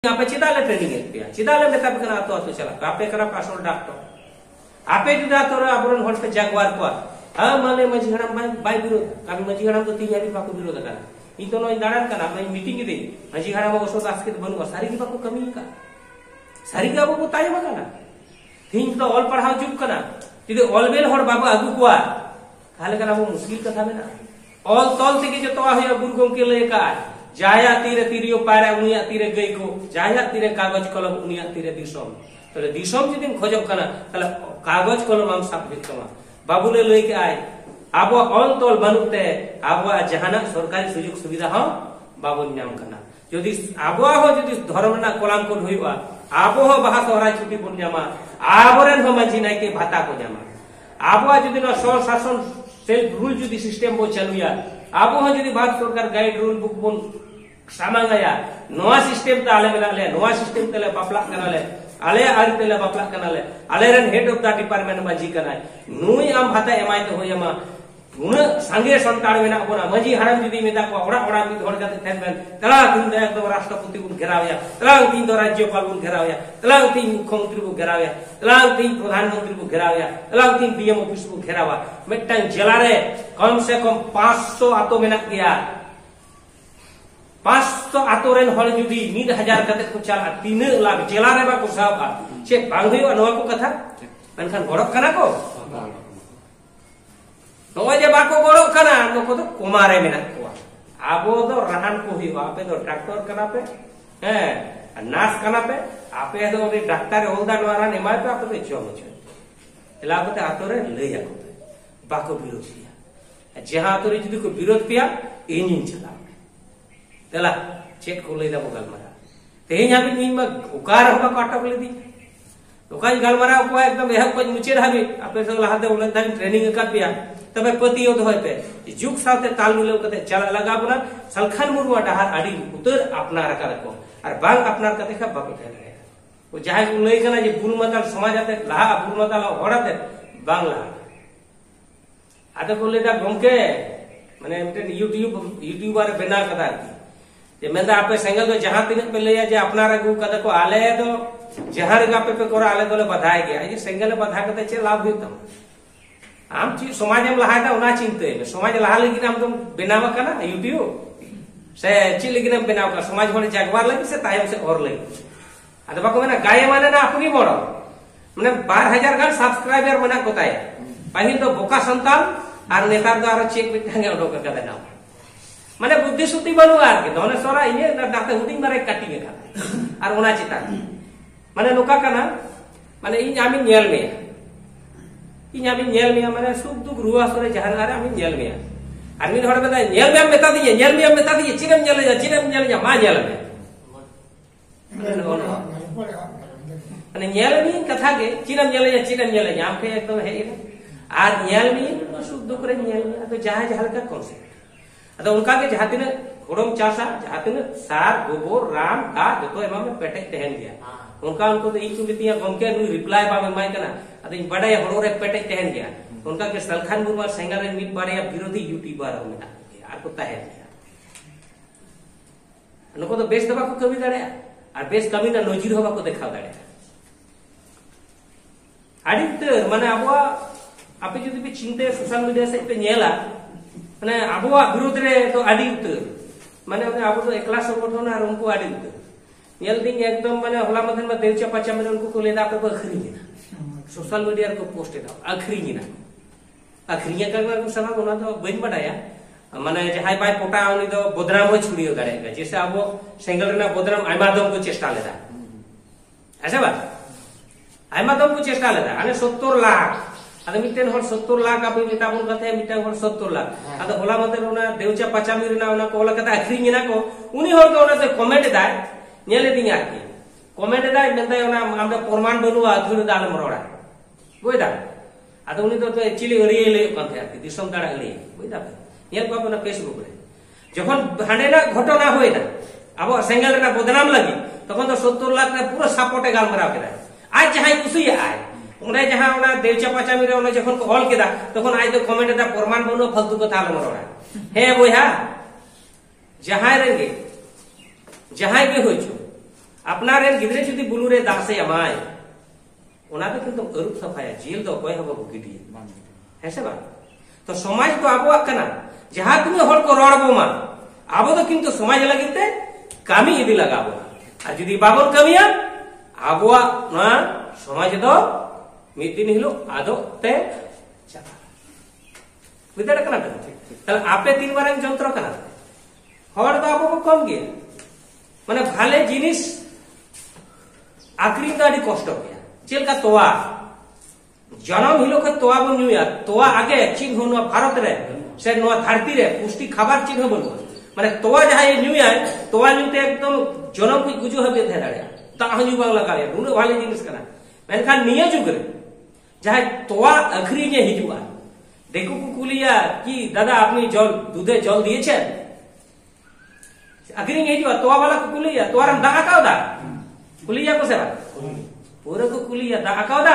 आपे चिदाले ट्रेनिंग पे चिदाले मेता बकना तो चला आपे करा पासोल डॉक्टर आपे जुदा तो आबरन हर पे जागवार को माने मजी हराम बाय विरोध कामी मजी हराम तो तीन याबी बाको विरोध करा इन तो नई दाड़ान कना मैं मीटिंग दे मजी हराम को सोच आस्के बनु सारी की बाको कमी का सारी का बाको ताय बगाना तीन तो ऑल पढ़ाओ जुग कना तिदे ऑलवेल हर बाबू आगु कोआ खाले कना वो मुश्किल कथा में ना ऑल तॉल से जो तो है गुरु गोमके लेका जाया तीरे तीरियो पारा उनिया तीरे गई को जाया तीरे कागज कलम उनिया तीरे दिसम तो दिसम जदिन खोजब कना तले कागज कलम हम सब बिकमा बाबूले लेके आए आबो ऑल तोल बनुते आबो जहाना सरकारी सुযোগ सुविधा हो बाबू नाम करना यदि आबो हो यदि धर्म ना कोलाम कोन होइबा आबो हो बाहा सोहराय छुट्टी बन जामा आबरेन हो मजी नाइ के भाता को जामा आबो यदि ना स्व शासन सेल्फ रूल यदि सिस्टम बो चलुया आबो हो यदि भारत सरकार गाइड रूल बुक बन सामांगया नोआ सिस्टम ता आले मेनाले नोआ सिस्टम तले बापला कनाले आले आरि तले बापला कनाले आले run head of the department माजी कनाय नुई आम भाता एमाय तो होयमा उना संगे संताड़ मेना बोना मजी हराम जदी मेता को ओड़ा ओड़ा मिद हर जाते थेबन तला दिन दे एकदम राष्ट्रपति को घेरावया तला दिन दो राज्यपाल को घेरावया तला दिन मुख्यमंत्री को घेरावया तला दिन प्रधानमंत्री को घेरावया तला दिन डीएम ऑफिस को घेरावा मेटन जिला रे कम से कम 500 आतो मेना गया 500 आतो रेन हर जुदी 1000 कते को चला 3 लाख जिला रे बा को साबा से बांग होयो नवा को कथा मनखान गड़क कना को नोए जे बाको गड़क कना नको तो कुमारे मेना को आबो तो राहन को ही आपे तो डॉक्टर कना पे नर्स कना पे आपे तो डॉक्टर होलदा द्वारा नेमा पे आपे चोम छ एला बते आतोरे लैया को बाको विरोध किया जहां आतोरे जदी को विरोध किया इनिन चला तेला चेक को लैदा बगल मारा तेही हाबि नीमा उकार हम काटक लेदी ओकाई गलमारा को एकदम एह को मुचे रहबि आपे तो लहाते उलन थान ट्रेनिंग का पिया तबे पतियो तो होते जुग साथे ताल मिलाव कते चला लगाबना सलखान मुरुआ डहार आडी उतर अपना रका रखो और बांग अपना कते खा बाको ठहरे वो जहां को लई कना जे बुल मतल समाज आते लहा बुल मतल होड़ाते बांग्ला आते को लेदा गमके माने यूट्यूबर बना कदा जे मेंदा आपे सेंगल तो जहां तिन पे लेया जे अपना रगु कदा को आले तो जहां रगा पे कोरा आले तो बधाई गया ये सेंगल बधा कते चे लाभ होता आम ची समाज में लहाता उना चिंते समाज लहा लेकिन हम तुम बनाव कना यूट्यूब से ची लेकिन हम बनाव का समाज होने जागवार लगी से तायम से और लगी अदबा को मैंने गाय माने ना अपनी बड़ो माने 12000 गान सब्सक्राइबर मना कोताय पहिल तो बोका संतान और नेता द्वारा चेक बिटांगे ओडो का देना माने बुद्धि सुति बनु आर के धनेश्वरा इने दाते हुडिंग मारे काटी में का और उना चिता माने नोका कना माने इन आमी नेल में इन्यामी नेल में माने सुख दुख रुआ सरे जहान आरे आमी नेल में आदमी हड़ बता नेल में मेता दिए नेल में मेता दिए चिरम नेल जा मा नेल में माने नेल में कथा के चिरम नेल जा आम के एकदम है आज नेल में सुख दुख रे नेल में तो जहां हल्का कॉन्सेप्ट अदा उनका के जहां तिने होड़म चासा जहां तिने सार गोबर राम का जतो एमा में पेटे तहन गया उनका उनको तो इचु बितिया गमके नु रिप्लाई बा में माय कना अदे बड़ा हड़ो रे पेटे तहन गया उनका के सलखान मुर्मा सेंगारे मिट बारे विरोधी यूट्यूबर होना आर को तहन गया नको तो बेस दबा को कवि दड़े और बेस कमी ना नजीर होबा को देखा दड़े आदित माने अबवा आपे जदि पे चिंते सोशल मीडिया से पे नेला माने अबवा विरोध रे तो आदि उतर माने अबो तो एकला संगठन और उनको आदि उतर नेल दिन एकदम माने होला मधन में देवचा पचा में उनको को लेदा पे अखरी ना सोशल मीडिया को पोस्ट दा अखरी ना अखरी का को समा गुना तो बइन बडाया माने जहाय बाय पोटा उनी तो बदनाम हो छुड़ियो दाड़ेगा जैसे अबो सेंगल ना बदनाम आइमादम को चेष्टा लेदा ऐसा बात आइमादम को चेष्टा लेदा अने 70 लाख अदे मिटेन हर 70 लाख आपे मेता बन कथे मिटेन हर 70 लाख अदे होला मते ना देवचा पचा में ना उना को लकता अखरी ना को उनी हर को ना कमेंट दाय नेले दिन आके कमेंट दाय मेंदा ना हमदा प्रमाण बनुआ अथुर दाल मरोड़ा बुझदा आदो उनी तो एक्चुअली अरिये ले कथे आके दिसम दाड़ा अरिये बुझदा नेल को अपना फेसबुक रे जखन हांडे ना घटना होय ना अब सेंगल ना बदनाम लगी तखन तो 70 लाख रे पूरा सपोर्टे गाल मराव केदा आज जहां खुशी आय उन्हें जहां उना देवचा पचामी रे उना जखन को हॉल केदा तखन आज तो कमेंट दा प्रमाण बनु फालतू कथा आल मरोड़ा हे बोया जहां रेंगे जहां के होइछो अपनार गिद्रे जुदी बुलुरे दाग से अमाय किंतु अरुप सफाया जेल दो कोई हबो गिडी है से बा तो समाज तो आबो कना जहां तुम हर को रोड़बो मा आबो तो किंतु समाज लगिते कामी इदी लगाबो और जुदी बाबोर कमिया आबो ना समाज दो मिद दिन हिलो आदो ते चला विदड़ कना तले आपे तीन बार जंत्र कना हर दो आबो को कम गया माने भाले जिनिस आखरी दाड़ी कष्ट गया चेल का तोवा जन्म हिलो के तोवा बन नुया तोवा आगे चिन्ह नो भारत रे से नो धरती रे पुष्टि खाबार चिन्ह बन माने तोवा जहां ये नुया तोवा नुते एकदम जन्म की गुजो हबे थे दाड़िया ता हजू बांग लगा रे नुनो भाले जिनिस कना मेनखान निया जुग रे जहां तोवा आखरी जे हिजुआ देखो को कुलिया कि दादा अपनी जल दूधे जल दिए आखरी हिजुआ तोवा वाला को कुलिया तोवारम दागा कावदा कुलिया को सेवा पूरा को कुलिया दागा कावदा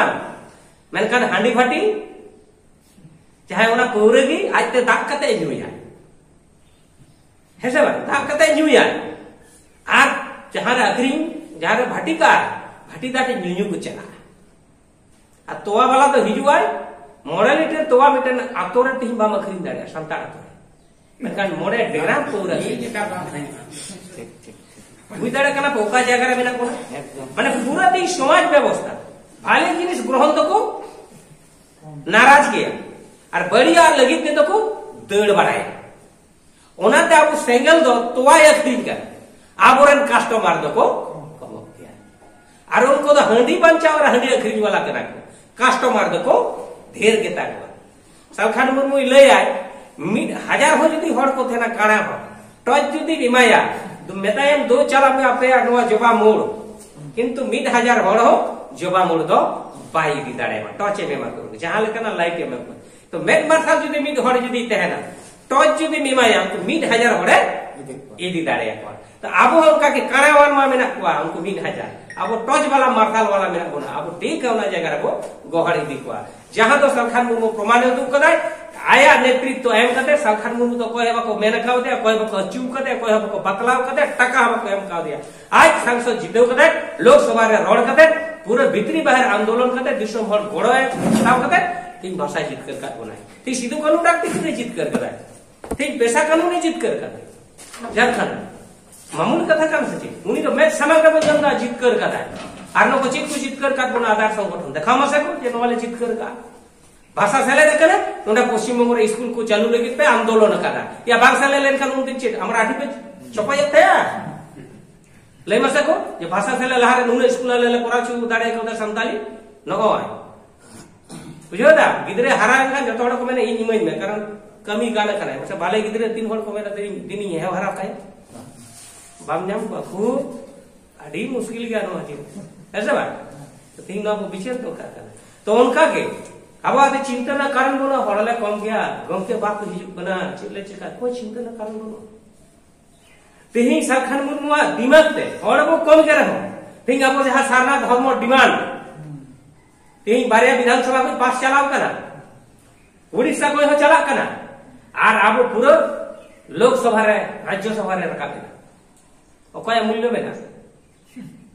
मेनखान हांडी फाटी चाहे ओना पौरे की आजते दाग कते नुया है से दाग कते नुया आर जहां आखरी जहां भाटी का भाटी दाटे न्यू को चला आ तोवा वाला तो हिजुआ मोड़े लीटर तोवा मिटन आतोरे तीन बाम अखरी दाड़े संताड़ आतोरे मेनखान मोड़े डेरा पौरा बुझदाड़े कना पोका जगह रे मेना को माने पूरा ती समाज व्यवस्था भाले जिनिस ग्रहण तो को नाराज किया और बढ़िया लगी ते तो को दड़ बढ़ाया ओनाते अब सेंगल दो तोवा अखरी का आबोरन कस्टमर दो को कम किया और उनको तो हंडी बंचा और हंडी अखरी वाला कना को कस्टमर दो को ढेर के ताकवा सलखान मुर्मू लय आय 1000 हो जदी हड़ को थेना काणा हो टच जदी इमाया मेतायम दो चला में आपे नवा जबा मोड़ किंतु 1000 हड़ हो जबा मोड़ दो बाई दी दाड़े में टचे में मा करू जहां लेकना लाइट में तो मेट माथा जदी मिद हड़ जदी तहना टच जदी मिमाया तो 1000 हड़े इदी दाड़े को तो आबो उनका के काणावान मा मेना को उनको 1000 अब टच वाला मार्शल वाला मेना बोला अब ठीक है ना जगह को गोहड़ दी को जहां तो सलखान मुर्मू प्रमाण दु कदाय आया नेतृत्व एम कते सलखान मुर्मू तो कोई को मेन खाव दे कोई को चू कते कोई को बतलाव कते टका को एम खाव दिया आज सांसद जीतेव कते लोकसभा रे रोड कते पूरे भीतरी बाहर आंदोलन कते दिसम हर गोड़ो है ताव कते तीन भाषा जीत कर का बनाए ठीक सिद्धू कानून डाकती ने जीत कर कदाय ठीक पेशा कानून ने जीत कर कदाय झारखंड मामूल कथा काम से उनी तो मैच समग्र जनता जीत कर कदाय आर नो को जीत कर का कोन आधार संगठन देखा मसे को जे नवाले जीत कर का भाषा सेले देखने नोडा पश्चिम बंग स्कूल को चालू लगी पे आंदोलन करा या भाषा ले लेन कानून दिन चेट हमरा आठी पे छपायत थे ले मसे को जे भाषा सेले लहारे नुने स्कूल ले ले कोरा छु दाड़े को संताली नको आय बुझो दा गिदरे हरा का जतो हड़ को मैंने इन इमेज में कारण कमी गाना करे मतलब बाले गिदरे तीन हड़ को मैंने दिनी है हरा खाए बाम जाम खूब अड़ी मुश्किल गया नो जी ऐसा बात तो तीन ना वो विचार तो का तो उनका के अब आते चिंता ना कारण बोलो हड़ले कम गया गम के बाप हिजु बना चिल्ले चिका कोई चिंता ना कारण बोलो तेही सलखान मुर्मुआ दिमाग ते हड़बो कम के रहो तेही अब जहां सारनाथ धर्म डिमांड तेही बारिया विधानसभा को पास चलाव कना उड़ीसा को हो चला कना आर अब पूरा लोकसभा रे राज्यसभा रे रखा देना ओकय मूल्य में ना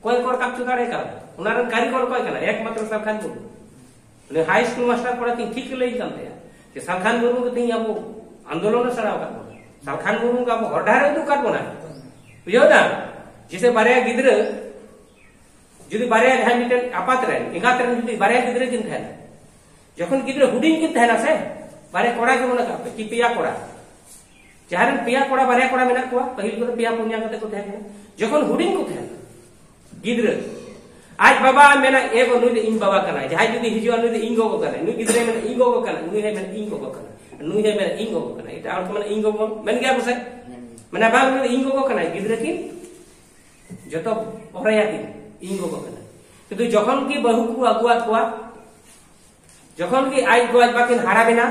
कोई कर काप चुकाड़े का उनारन कारीगर कोई कना एकमात्र सलखान मुर्मू ने हाई स्कूल मास्टर पढ़ा थी ठीक लई जानते हैं कि सलखान मुर्मू के थी अब आंदोलन सराव का सलखान मुर्मू का हरडारे दु काट बना बुझो ना जिसे बारे गिद्र जुदी बारे जहां मिटन आपात रे एगात रे जुदी बारे गिद्र किन थे जखन गिद्र हुडिंग किन थे ना से बारे कोड़ा के मना का कि पिया कोड़ा जहां पिया कोड़ा बारे कोड़ा मेना को पहिल को पिया पुण्या कते को थे जखन हुडिंग को थे गिद्र आज बाबा मेना एगो नुई इन बाबा कना जहां जुदी हिजो नुई इन गोगो कना नुई गिद्रे मेना इन गोगो कना नुई है मेना इन गोगो कना नुई है मेना इन गोगो कना इटा और मेना इन गोगो मेन गया बसे मेना बाबा मेना इन गोगो कना गिद्रे की जतो ओरया की इन गोगो कना किंतु जखन की बहु को अगुआ कोआ जखन की आज को आज बाकिन हारा बिना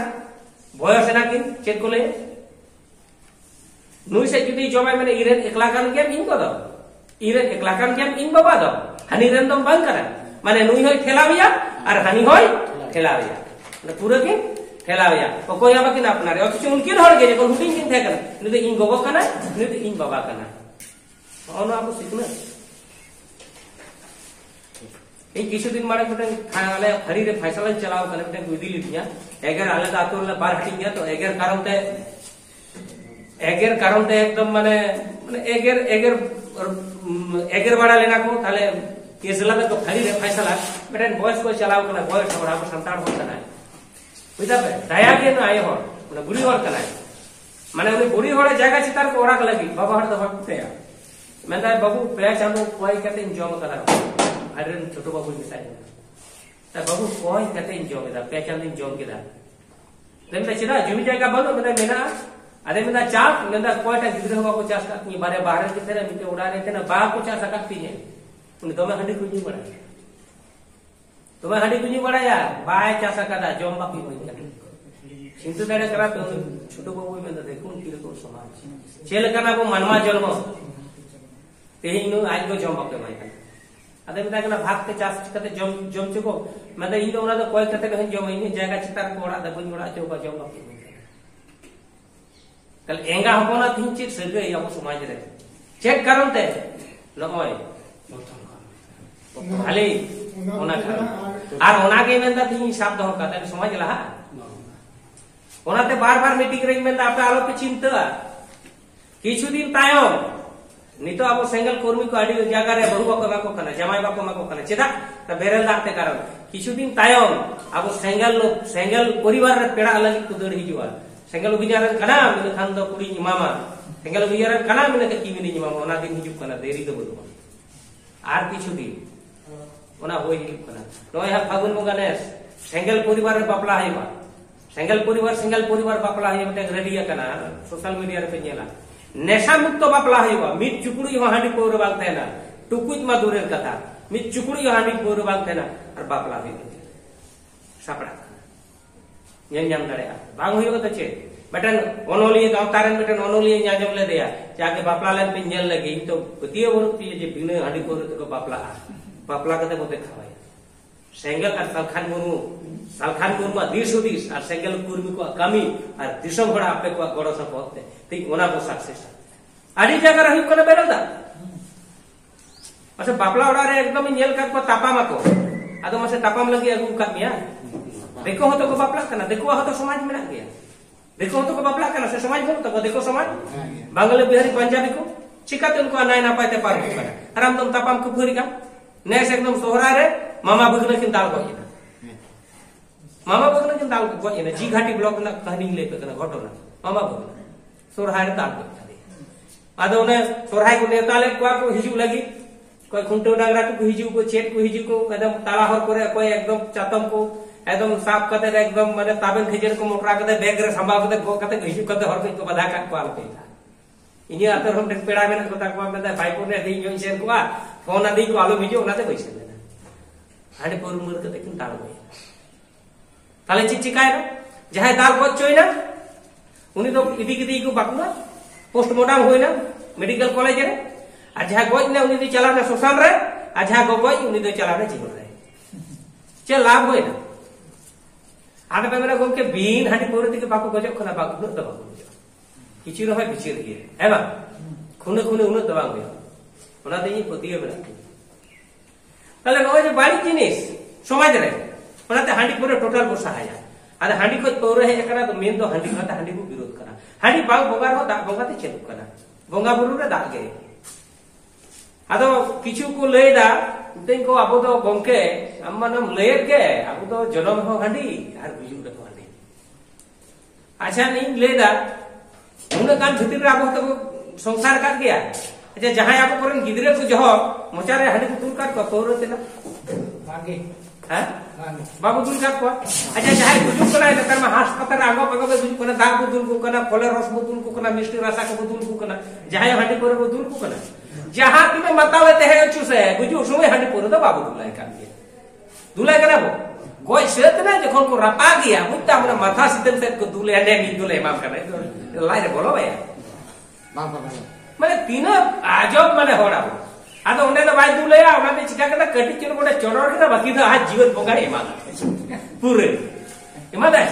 बयस ना की चेक को ले नुई से जुदी जबाय मेना इरेन एकला कान के इन को दो इरेन एकला कान के इन बाबा दो हनी रंदम बंद करा माने नुई होय ठेलाविया और हनी होय ठेलाविया ने पूरा के ठेलाविया तो कोई अब कि अपना रे अथच उनके हड़ गे कोन हुटिंग किन थे कना नि इन गोगो कना नि इन बाबा कना ono abu sikna इन किछु दिन मारे मिटन आले खरी रे फैसला चलाव कने मिटन को इदी लिया एगर आले आतो ले बार हटी गया तो एगर कारण ते एकदम माने एगर बड़ा लेना को ताले केसला में तो खरी रे फैसला मिटन बॉयस को चलाव कने बॉयस और आप संतान हो कना बुझा पे दया के न आए हो माने बुढ़ी और कना माने उनी बुढ़ी होड़े जगह चितार को ओराक लगी बाबा हट दबा कुते मेंदा बाबू पे चांदो कोई कते जॉब करा अरे छोटो बाबू मिसाई ता बाबू कोई कते जॉब दा पे चांदो जॉब केदा देमता चिदा जमी जायगा बनो मेना अरे मेना चाप मेंदा कोईटा गिद्रे हो को चास का बारे बाहर के तेरे मिते उड़ाने तेना बा को चास सकती है उन दमे हंडी कुजी बड़ा तुम्हें हंडी कुजी बड़ा या बाय चास का जॉब बाकी होई चिंतु दाड़े करा तो छोटो बाबू मेंदा देखुन की को समाज चेल कना को मनवा जन्म तेही नु आज को जॉब बाकी भाई अदे मेदा कना भाग के चास कते जम चको मेदा इन तो ओना तो कोई कते नहीं जम इन जगह चितार को ओड़ा दबन ओड़ा चौका जम बाकी कल एंगा हपना थिन चित सगे अब समाज रे चेक करनते नय खाली ओना आर ओना के मेंदा थिन हिसाब दो का ते समाज लहा ओनाते बार-बार मीटिंग रे मेंदा आपे आलो पे चिंता किछु दिन तायम नितो अब सेंगल कर्मी को आडी जगह रे बहु को माको कना जमाई बाको माको कना चेदा त बेरेल दाते कारण किछु दिन तायम अब सेंगल परिवार रे पेड़ा लगी को दड़ हिजुआ सेंगल बिजार कना मिन खान दो कुड़ी मामा सेंगल बिजार कना मिन के की मिन मामा ओना दिन हिजु कना देरी दो बदु आर किछु दिन ओना होई हिजु कना नय हा फागुन बंगा ने सेंगल परिवार रे बापला हाइबा सेंगल परिवार बापला हाइ मते रेडिया कना सोशल मीडिया रे पे नेला नेशा मुक्त बापला हाइबा मिट चुकुड़ी हांडी पोर बाग तेना टुकुत मा दूरेर कथा मिट चुकुड़ी हांडी पोर बाग तेना और बापला high सापड़ा ñam darea bang huyo to che betan onoli gawtaran betan onoli ñajom le deya jaage bapla len pe ñel lagi to betiye woru ti je bine hadi ko to bapla kate bote khawai sengal ar salkhan guru ma disudis ar sengal kurmi ko kami ar disom hora ape ko godo sapote tik ona ko success adi jaga rahi ko beral da ase bapla ora re ekdom ñel kar ko tapam ako ado mase tapam lagi agu kat mia देखो हो तो को बापला करना देखो हो तो समाज में गया देखो हो तो को बापला करना से समाज बोल तो देखो समाज बांग्ला बिहारी पंजाबी को चिकाते उनको नाय ना पाते पार को करना आराम तुम तपाम को पूरी का नेक्स्ट एकदम सोहरा रे मामा बगल किन दाल को इना मामा बगल किन दाल को इना जी घाटी ब्लॉक ना कहानी ले पे करना घटना मामा बगल सोहरा रे दाल को आदो ने सोहरा को नेता ले को हिजु लगी कोई खुंटो डांगरा को हिजु को चेट को हिजु को एकदम ताला हर करे कोई एकदम चातम को एकदम साफ कते एकदम माने ताबेन खिजर को मोटरा कते बैग रे संभाव कते गो कते हिजु कते हर को बधा का को आल पेला इनी आतर हम पेड़ा में को ता को में भाई को ने दी जोन सेन को फोन आदि को आलो हिजु ओनाते बैसे ना हाडे पर मुर कते किन ताल गई ताले चिचिकाय ना जहां दाल को चोइना उनी तो इदी को बाकुना पोस्टमार्टम होइना मेडिकल कॉलेज रे आ जहां गोज ने उनी दी चला ना सोसान रे आ जहां गोज उनी दी चला ना जीवन रे चे लाभ होइना आदे पे मेरा गोम के बीन हाडी पोरती के बाको गजब खना बाको न दबा किछि रहे बिचिर गे हेबा खुने उन दबा गयो ओना देई पतिए बना ताले नय जे बाड़ी जिनिस समाज रे ओनाते हाडी पोरे टोटल बसा हाया आदे हाडी को पोरे हे एकरा तो मेन दो हाडी खाता हाडी को विरोध करा हाडी बाग बोगार हो दा बोगाते चलु करा बोंगा बुरु रे दा गे आदो किछु को लेदा तें को आबो तो गंके अम्मानम लेर के आबो तो जन्म हो हांडी आर बिजु रे हांडी अच्छा नहीं लेदा उन कान भीतर आबो तो संसार काट गया अच्छा जहां आबो करन गिदरे को जहो मोचारे हांडी को तुल काट को तोरो तेला आगे हां बाबू तुल काट को अच्छा जहां बुजु कना तर में हास्पताल आगो पगो बुजु कना दाग बुदुल को कना फले रस बुदुल को कना मिष्टी रसा को बुदुल को कना जहां हांडी पर बुदुल को कना जहां तुम्हें मतावे ते है चुसे बुझु समय हांडी पुरो तो बाबू दुलाय कान के दुलाय करा बो कोई सेत ना जखन को रपा गया मुत्ता हमने माथा सितन से को दुले ने भी दुले माम करना लाई रे बोलो भैया माम करना माने तीन आजब माने होड़ा आदो ओंडे ना बाय दुले आ ओना चिका कना कटी चलो गोटे चोरर के बाकी तो आज जीवन बोगा एमा पूरे एमा दास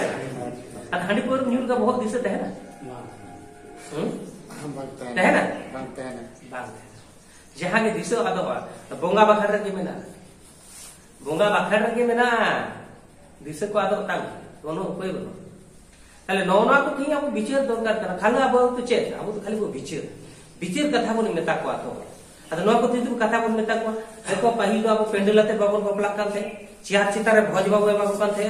आ हांडी पुरो न्यूर का बहुत दिसे है ना हम बनता है ना जहां के दिसो आदो बोंगा बखर के मेना बोंगा बाखड़ रगे मेना दिशा को आदो तांग कोनो उपाय बनो ताले नौना को थी अब विचार दरकार करा खाली अब तो चेत अब तो खाली वो विचार कथा बन मेता को आतो अद नो को थी कथा बन मेता को देखो पहिल अब पेंडलते बाबन बपला कांते चियार चितारे भोज बाबू बाबू कांते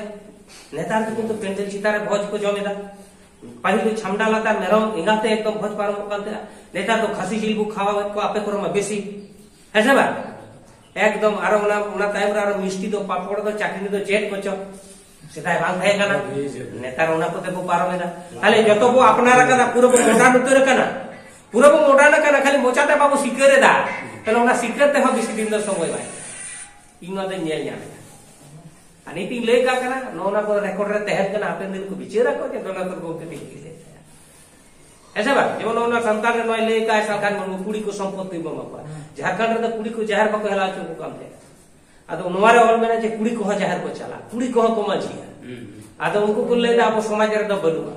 नेतार तो किंतु पेंडल चितारे भोज को जमेदा पहिल छमडा लाता मेरम इंगाते एकदम भोज पारम कांते नेता तो खासी जिल बु खावा को आपे करो में बेसी है बा एकदम आरो उना टाइम रे आरो मिष्टी दो पापड़ दो चाटनी दो चेट कोचो सेटाय बांग थाय काना नेतार उना को ते पारो मेना खाली जतो बो अपनारा काना पूरा बो मोडा नतरे काना पूरा बो मोडा ना काना खाली मोचाते बाबू सिकरे दा तले उना सिकरते हो बिसी दिन दो समय बाय इना दे नेल न्या अनि ती ले का काना नोना को रेकॉर्ड रे तहत काना आपन दिन को बिचेरा को जे दोना तो को के ऐसा बा जेमन ओना संतान रे नय ले का सरकार मन कुड़ी को संपत्ति बम पा झारखंड रे तो कुड़ी को जहर को कहला छ काम थे आदो नवारे ऑल मेना जे कुड़ी को जहर को चला कुड़ी को माजी आदो उनको को ले दा अब समाज रे दो बनुआ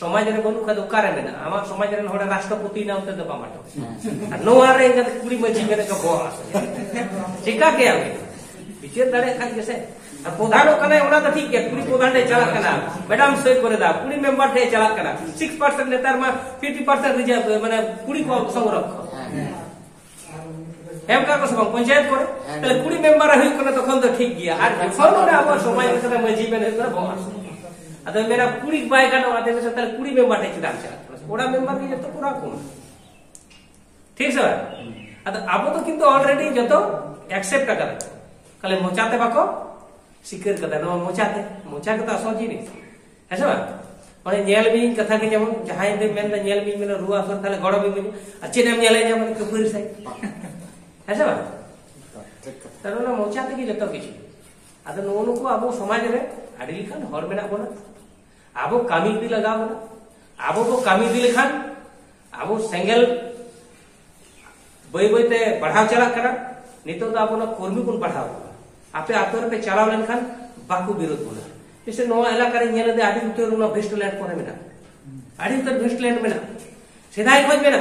समाज रे बनु का दुकारे मेना आमा समाज रे होडा राष्ट्रपति ना उते दबा माटो नवारे इंगा कुड़ी माजी मेना को बो चिका के आवे विचार दाड़े खा जैसे আর প্রধান ওখানে ওনা তো ঠিক আছে কুড়ি প্রধান চালাক কেনা ম্যাডাম সই করে দাও কুড়ি মেম্বার চালাক কেনা 6% নেতার মা 50% রিজার্ভ মানে কুড়ি সংরক্ষণ এম কাগজ সব পঞ্চায়েত করে তাহলে কুড়ি মেম্বার হই কোন তখন তো ঠিক গিয়া আর যখন ওরা আবার সময় করে মাঝি মেনে করে বস আদে মেরা কুড়ি বাই কাটা আদে তাহলে কুড়ি মেম্বার চালাক ওরা মেম্বার কি যত পুরা কম ঠিক আছে আদে আবো তো কিন্তু অলরেডি যত অ্যাকসেপ্ট করে খালি মোচাতে বাকো सिक्कर कथा नो मोचा कथा सोची नहीं ऐसा बा माने नेल भी कथा के जेमन जहां दे मेन नेल भी मेन रुआ सर थाले गड़ भी मेन अच्छे नेम नेले जेमन कपूर साई ऐसा बा तनो ना मोचा ते की जतो किछ आदो नोनु को आबो समाज रे आडी लिखान हर मेना बोला आबो कामी दी लगा बोला आबो को कामी दी लिखान आबो सेंगल बई बईते बढ़ाव चला करा नितो तो आबो ना कर्मी कोन बढ़ाव आपे आतोर पे चलाव लेनखान बाकू विरोध बोला जैसे नोआ इलाका रे नेले दे आडी उतर उना वेस्ट लैंड करे मेना आडी उतर वेस्ट लैंड मेना सेदाय खोज मेना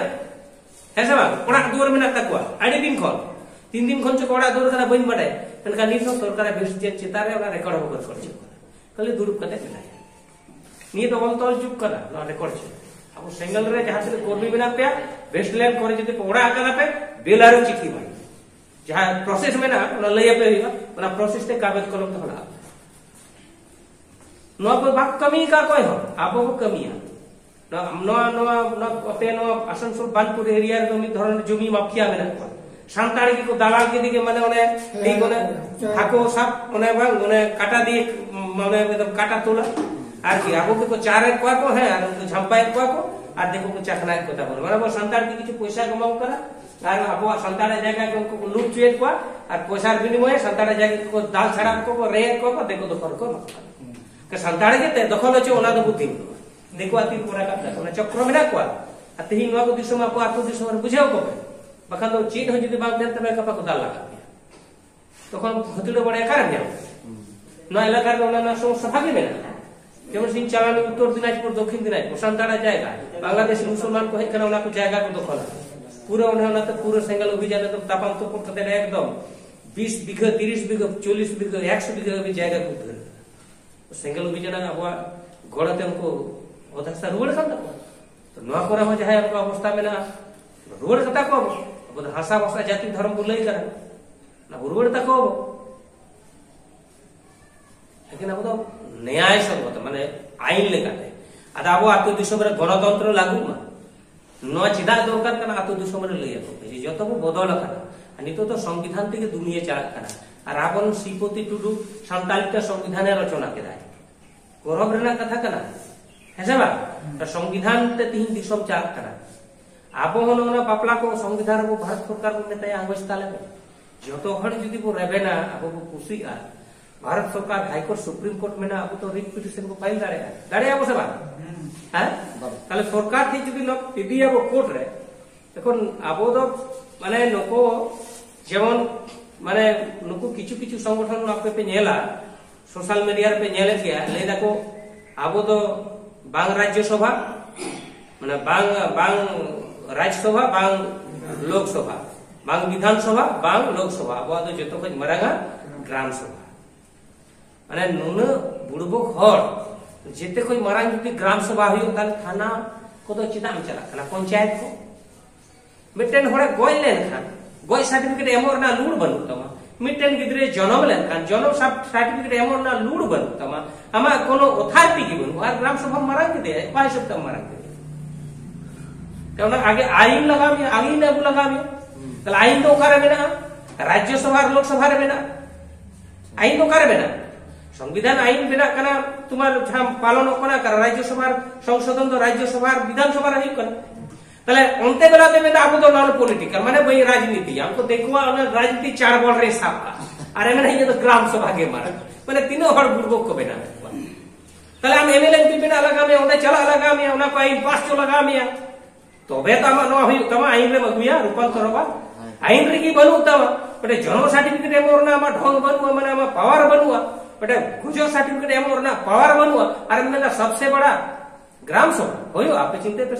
ऐसा बा कोड़ा दूर मेना तकवा आडी दिन खोल 3 दिन खन कोड़ा दूर करा बइन बडे तनका नीत सरकार वेस्ट जे चितारे ओना रेकॉर्ड हो कर छ कले दुरुप कते मेना नी तो बोल तोल चुप करा ना रेकॉर्ड छ अब सिंगल रे जहां से कोर्बी बिना पे वेस्ट लैंड करे जति कोड़ा आका पे बेलारो चिठी भाई जहां प्रोसेस में ना लइया पे होगा प्रोसेस ते कागज कलम तो होला नो पे बाक कमी का कोई हो आबो को कमी है नो पे नो आसनसोल बानपुर एरिया रे मी धरन जमी माफिया में ना सांताड़ी को दालाल के दिके माने ओने এই কোনে ঠাকো সব ওনে ভাঙ ওনে কাটা দিয়ে মানে একদম কাটা তোলা আর কি আবো को चार एक को है और झंपाए को আর দেখো को চাকনা কথা বলে মানে सांताड़ की কিছু পয়সা কমাও করা আর আবো सांताड़ জায়গা को लूट चुएट को और पैसार विनिमय सांताड़ জায়গা को दाल छड़ा को रे को देखो तो कर को के सांताड़ के दखल আছে ওনা তো বুদ্ধি देखो आती पूरा का ओना चक्र में ना को अतही नो को दिसमा को आतो दिसमा बुझाओ को बखान तो चीन हो जदी बाग देन तबे कपा को दाल लगा दिया तখন হতিড়ে বড় একার যাও না এলাকার ওনা সমস্যা থাকে না যেমন সিং চালানি উত্তর দিনাজপুর দক্ষিণ দিনাজপুর सांताड़ा জায়গা বাংলাদেশ মুসলমান को হেকনা ওনা को জায়গা को दखल पूरा उन्होंने तो पूरा सेंगल अभियान तो तापाम तो करते रहे एकदम 20 बीघा 30 बीघा 40 बीघा 100 बीघा भी जाएगा को धर सेंगल अभियान अब गड़ते उनको अधस्ता रुड़ खाता तो नवा करा हो जाए उनको अवस्था में ना रुड़ कथा को अब भाषा भाषा जाति धर्म को लई करा ना रुड़ तक को लेकिन अब तो न्याय संगत माने आईन लेकाते आदा अब आतो दिसो रे गणतंत्र लागू मा नो चिदा दरकार कना आतो दिसो रे लई आतो जतो को बदल करा नितो तो संविधान থেকে दुनिया चालक करा আর আপন শ্রীপতি টুডু সান্তালিকা সংবিধানের রচনা কেদায় গৌরব রেনা কথা কনা হেসবা তো সংবিধান তে তিন দিশম চালক করা আপো হননা পাপলা को संविधान को भारत सरकार को नेता आंगस ताले যত হড় যদি वो रेबेना अब को खुशी आ भारत सरकार हाई कोर्ट सुप्रीम कोर्ट में ना अब तो रिट पिटिशन को फाइल दाड़े अब सेबा হ্যাঁ তাহলে সরকার থেকে যদি লোক পিডি अब কোর্ট রে এখন আবো তো মানে লোক যেমন মানে नुकु किछु किछु संगठन आपे पे नेला सोशल मीडिया पे नेले के ले देखो आबो तो बांग राज्य सभा माने बांग राज्य सभा बांग लोकसभा बांग विधानसभा बांग लोकसभा अब जो मारांगा ग्राम सभा माने नुना बुड़बक हर जेते खो मारांग जुदी ग्राम सभा हुई थाना को चेदा चला पंचायत को मिट्टन हड़े गज लेनखान गज सर्टिफिकेट एमोरना लूड़ बनू तमा मिट्टन गिद्रे जन्म लेनखान जन्म सर्टिफिकेट एमोरना लूड़ बनू तमा आमा कोनो अथॉरिटी की बनू और ग्राम सभा मारांग दे पाई सब तम मारांग दे तो आगे आईन लगाम आईन अगू लगाम तले आईन तो ओकारे मेना राज्यसभा और लोकसभा रे मेना आईन तो ओकारे मेना संविधान आईन बेना कना तुम्हार जहां पालन कना कर राज्यसभा संशोधन तो राज्यसभा विधानसभा रही कना तले अंते बेला पे में आबो तो नॉन पॉलिटिकल माने भाई राजनीति हमको देखवा राजनीति चार बॉल रे साफ का अरे मैंने ये तो ग्राम सभा के मारा माने तीनों हड़ बुड़बक को बेना तले हम एमएलए एमपी बेना लगा में ओंडे चला लगा में ओना को आईन पास चो लगा में तबे तो नो हुई तमा आईन रे मगुया रूपांतर होबा आईन रे की बनू तमा बटे जन्म सर्टिफिकेट एमोरना मा ढंग बनू माने मा पावर बनू बटे गुजर सर्टिफिकेट एमोरना पावर बनू अरे मेरा सबसे बड़ा ग्राम सभा होयो आप चिंते पे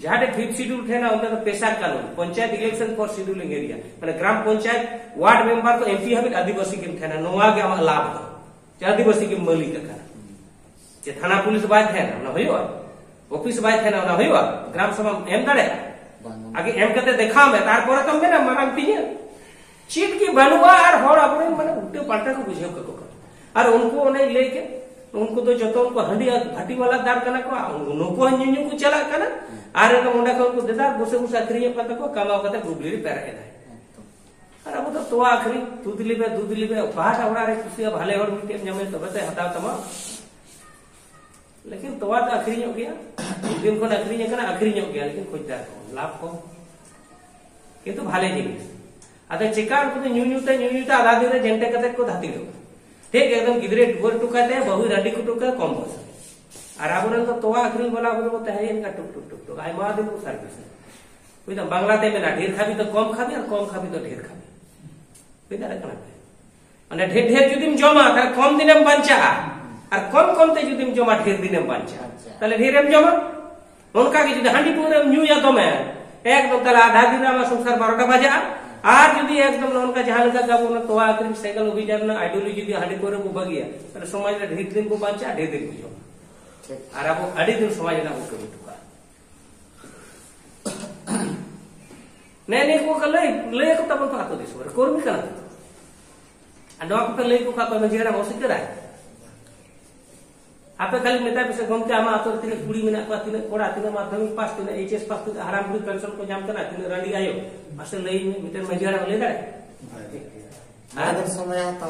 जहां फिफ्थ शेड्यूल थे ना उनका पेशा कानून panchayat election for scheduling area माने ग्राम पंचायत वार्ड मेंबर तो एमपी हबे आदिवासी के थे ना नोवा के लाभ दो आदिवासी के मालिक का जे थाना पुलिस बात है ना होयो ऑफिस बात है ना होयो ग्राम सभा एम दाड़े आगे एम कते देखा में तार पर तुम ना मारांग तीन चीट की बनवा और होड़ अपने माने उल्टे पलटा को बुझे को और उनको ने लेके उनको तो जतो उनको हंडी घाटी वाला दार कना को उनको हंजू को चला कना आरे तो मुंडा को उनको देदार बसे उस आखरी पता को कमाओ कते गुबली रे पेरा है और अब तो आखरी दूध लिबे बाहर आवड़ा रे कुछ भाले और मिटे जमे तो बते हटाओ तमा लेकिन तो आखरी हो गया दिन को आखरी कना आखरी हो गया लेकिन खोजदा लाभ को किंतु भाले जिनिस अदे चिका को न्यून्यूता आधा दिन जेंटे कते को धाती लो ठीक एकदम गिदरे टुकर टुकाते बहु राडी को टुका कम बस और अब तो तोवा आखरी वाला बोलते है इनका टुक टुक टुक टुक आई मा दिन को सर्विस बुझा बांग्लाते में ना ढेर खाबी तो कम खाबी और कम खाबी तो ढेर खाबी बुझा रखना माने ढेर ढेर जुदिम जमा तार कम दिनम बंचा और कम कम ते जुदिम जमा ढेर दिनम बंचा ताले ढेरम जमा उनका की जुदी हांडी पूरे न्यू या तो में एकदम ताले आधा दिन में संसार 12टा बजा आज जुदी एकदम उनका जहां लगा गाबो ना तो आखरी साइकिल अभियान ना आइडियोलॉजी जुदी हांडी पूरे को बगिया ताले समाज रे ढेर दिन को बंचा ढेर दिन को जमा और अब अड़ी दिन समाज ना को टुका ने को ले को तब तो आतो दिस वर कोर्मी कना अंडवा को ले को का तो जेड़ा हो सकते रहा आपे खाली मेता पे गमते आमा आतो तिने कुड़ी मेना को तिने कोड़ा तिने माध्यमिक पास तिने एचएस पास तिने हरामपुरी पेंशन को जाम करना तिने रंडी आयो असे लई में मिटर मजेड़ा ले दे आदर समय आता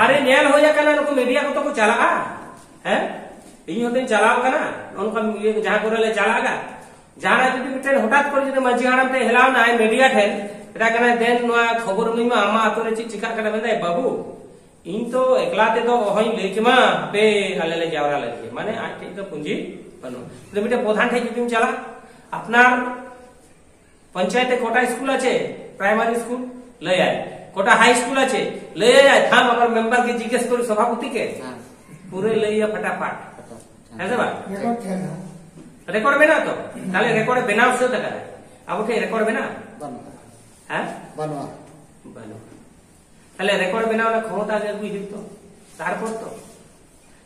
अरे नेल हो जा कना नको मीडिया को तो चला है इन होते चलाओ कना उनका ये जहां करे ले चलागा जाना जुदी मिटर हठात कर जुदी मजी हाड़म ते हेलाव ना मीडिया ठे एटा कना देन नोआ खबर नुमा आमा आतोरे चिका कना बेंदा बाबू इन तो एकलाते तो होई लेकेमा पे आले ले जावरा लगे माने आटे तो पूंजी बनो तो मिटे प्रधान ठे जुदी चला अपना पंचायते कोटा स्कूल আছে प्राइमरी स्कूल ले आए कोटा हाई स्कूल আছে ले आए थाम अगर मेंबर के जिज्ञेस करी सभापति के पूरे ले या फटाफट ऐसे बात रेकॉर्ड बना तो ताले रेकॉर्ड बनाव से तक अब के रेकॉर्ड बना हैं बनवा ताले रेकॉर्ड बनाव ना क्षमता जे गुई दितो तारपर तो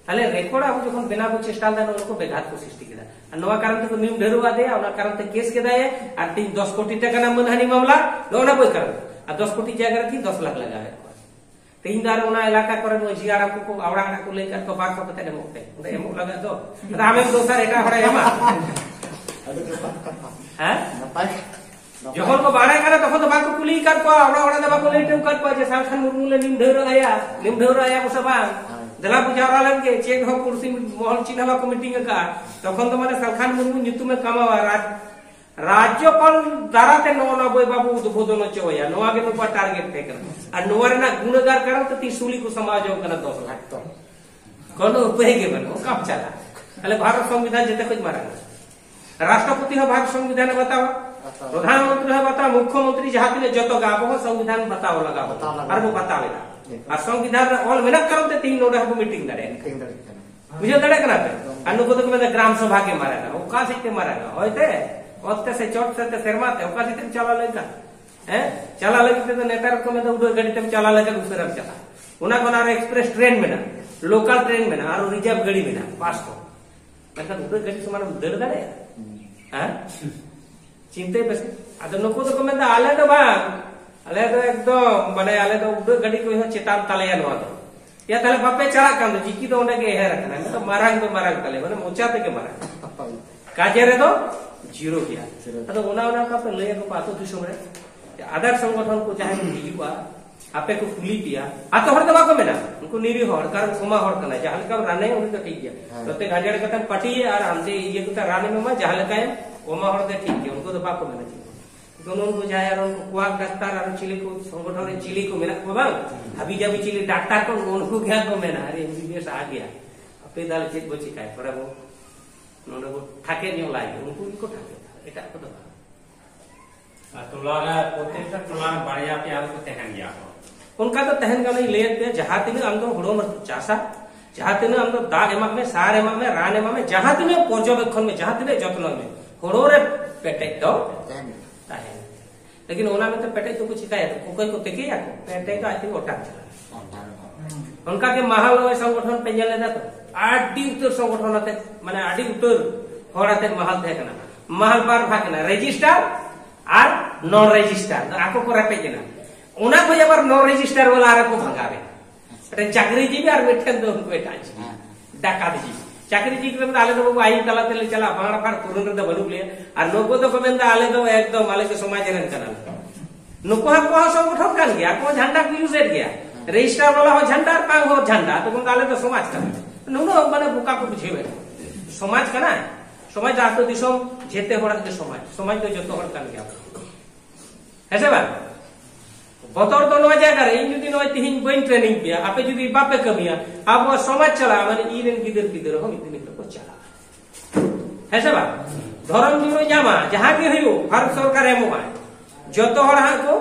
ताले रेकॉर्ड अब যখন बनाबो चेष्टा दान उनको बेघात को सृष्टि केदा और नवा कारण तो नियम ढेरुवा दे और कारण तो केस के दाए और 10 कोटी টাকা ना मनहानि मामला लोना कोई कारण और 10 कोटी जगह थी 10 लाख लगा है तीन दार उना इलाका करे मजी आड़ा को आवड़ा को लेकर तो बात पता नहीं मोटे उन्हें एमो लगा तो हमें दोसर एटा हड़ा एमा हैं যখন को बाड़ा करे तখন तो बाको कुली कर को आवड़ा दबा को लेटम कर को जे सालखान मुर्मू ले निम ढेर आया को सब दला बुझारा लगे चेक हो कुर्सी मोहल चिन्हवा को मीटिंग का तখন तो माने सालखान मुर्मू नितु में कमावा राज्यपाल दाराते 99 बाबू उद्बोधन चोया नोआ के तो टारगेट पे कर और नोवर ना गुणगार करो तो तीसुली को समाज हो कना 10 लाख तो कोनो उपाय के बनो कब चला अले भारत संविधान जते कुछ मारा राष्ट्रपति हो भारत संविधान बताओ प्रधानमंत्री हो बताओ मुख्यमंत्री जहां के जतो गाबो संविधान बताओ लगाओ और वो बतावेला और संविधान ऑल मेहनत करते तीन नोडा को मीटिंग करे बुझे दड़े कना पे अनुको तो में ग्राम सभा के मारेगा ओका से मारेगा होते ओते से चोट से शर्माते ओका से चला लेगा हैं चला लेके तो नेतार को में तो उड़ो गाड़ी तम चला लेगा दूसरे में चला उना को ना एक्सप्रेस ट्रेन में ना लोकल ट्रेन में ना और रिजर्व गाड़ी में ना पास को मतलब उड़ो गाड़ी से माने दड़ दड़े हैं चिंते बस अदो नको तो में आले तो बा आले तो एकदम माने आले तो उड़ो गाड़ी को चेतान ताले या नो या ताले बापे चला कान जिकी तो उंडे के हेर रखना तो मारांग ताले माने मोचा ते के मारा काजे रे तो जीरो किया तो उना का पे ले को पातो दिसो रे आधार संगठन को चाहे हिजुआ आपे को कुली पिया आतो हर दबा को मेना उनको निरी हर कारण कोमा हर कना जहां का राने उन तो ठीक गया तते गाजड़ कतन पटी और हमसे ये तो राने में जहां का कोमा हर दे ठीक गया उनको दबा को मेना दोनों को जाए और उनको कुआक डाक्टर और चिली को संगठन चिली को मेना को बांग अभी जब चिली डॉक्टर को उनको क्या को मेना अरे एमबीबीएस आ गया अपे दाल चेक बची काय पर वो नोडे को ठाके न्यू लाई उनको ठाके एटा को दबा तुलारा पोतेटा तुलारा बढ़िया पे आपको तहन गया उनका तो तहन का नहीं लेते जहां तीन हम तो हुड़ो मत चासा जहां तीन हम तो दाग एमा में सार एमा में रान एमा में जहां तीन पर्यवेक्षण में जहां तीन जत्न में हुड़ो रे पेटे दो तहन लेकिन ओना में तो पेटे तो कुछ शिकायत कोई को तेके या पेटे का आई थिंक ओटा चला उनका के महाल संगठन पे जले दा तो आडी उतर संगठन आते माने आडी उतर होराते महल थे कना महल बार भागना रजिस्टर और नॉन रजिस्टर आको को रपे जना उना को जबर नॉन रजिस्टर वाला आरे को भगावे अरे चाकरी जी भी और बैठन दो बेटा जी डाका जी चाकरी जी के आले तो आई तला तेले चला बांगड़ा फाड़ पुरन रे बनु ले और लोगो तो कमेंदा आले तो एकदम आले के समाज रन कना नुको को संगठन कान गया को झंडा को यूज गया रजिस्टर वाला हो झंडा पांग हो झंडा तो कोन आले तो समाज का नुनो माने बुका को बुझेवे समाज कना समाज आतो दिसम जेते होड़ा के समाज तो जतो होड़ कान गया ऐसे बात बतौर तो नवा जायगा रे इन जुदी नवा तिहिन बइन ट्रेनिंग पिया आपे जुदी बापे कमिया अब वो समाज चला माने इरेन गिदर हम इतने को चला ऐसे बात धर्म जुरो जामा जहां के हयो भारत सरकार एमो है जतो होड़ हा को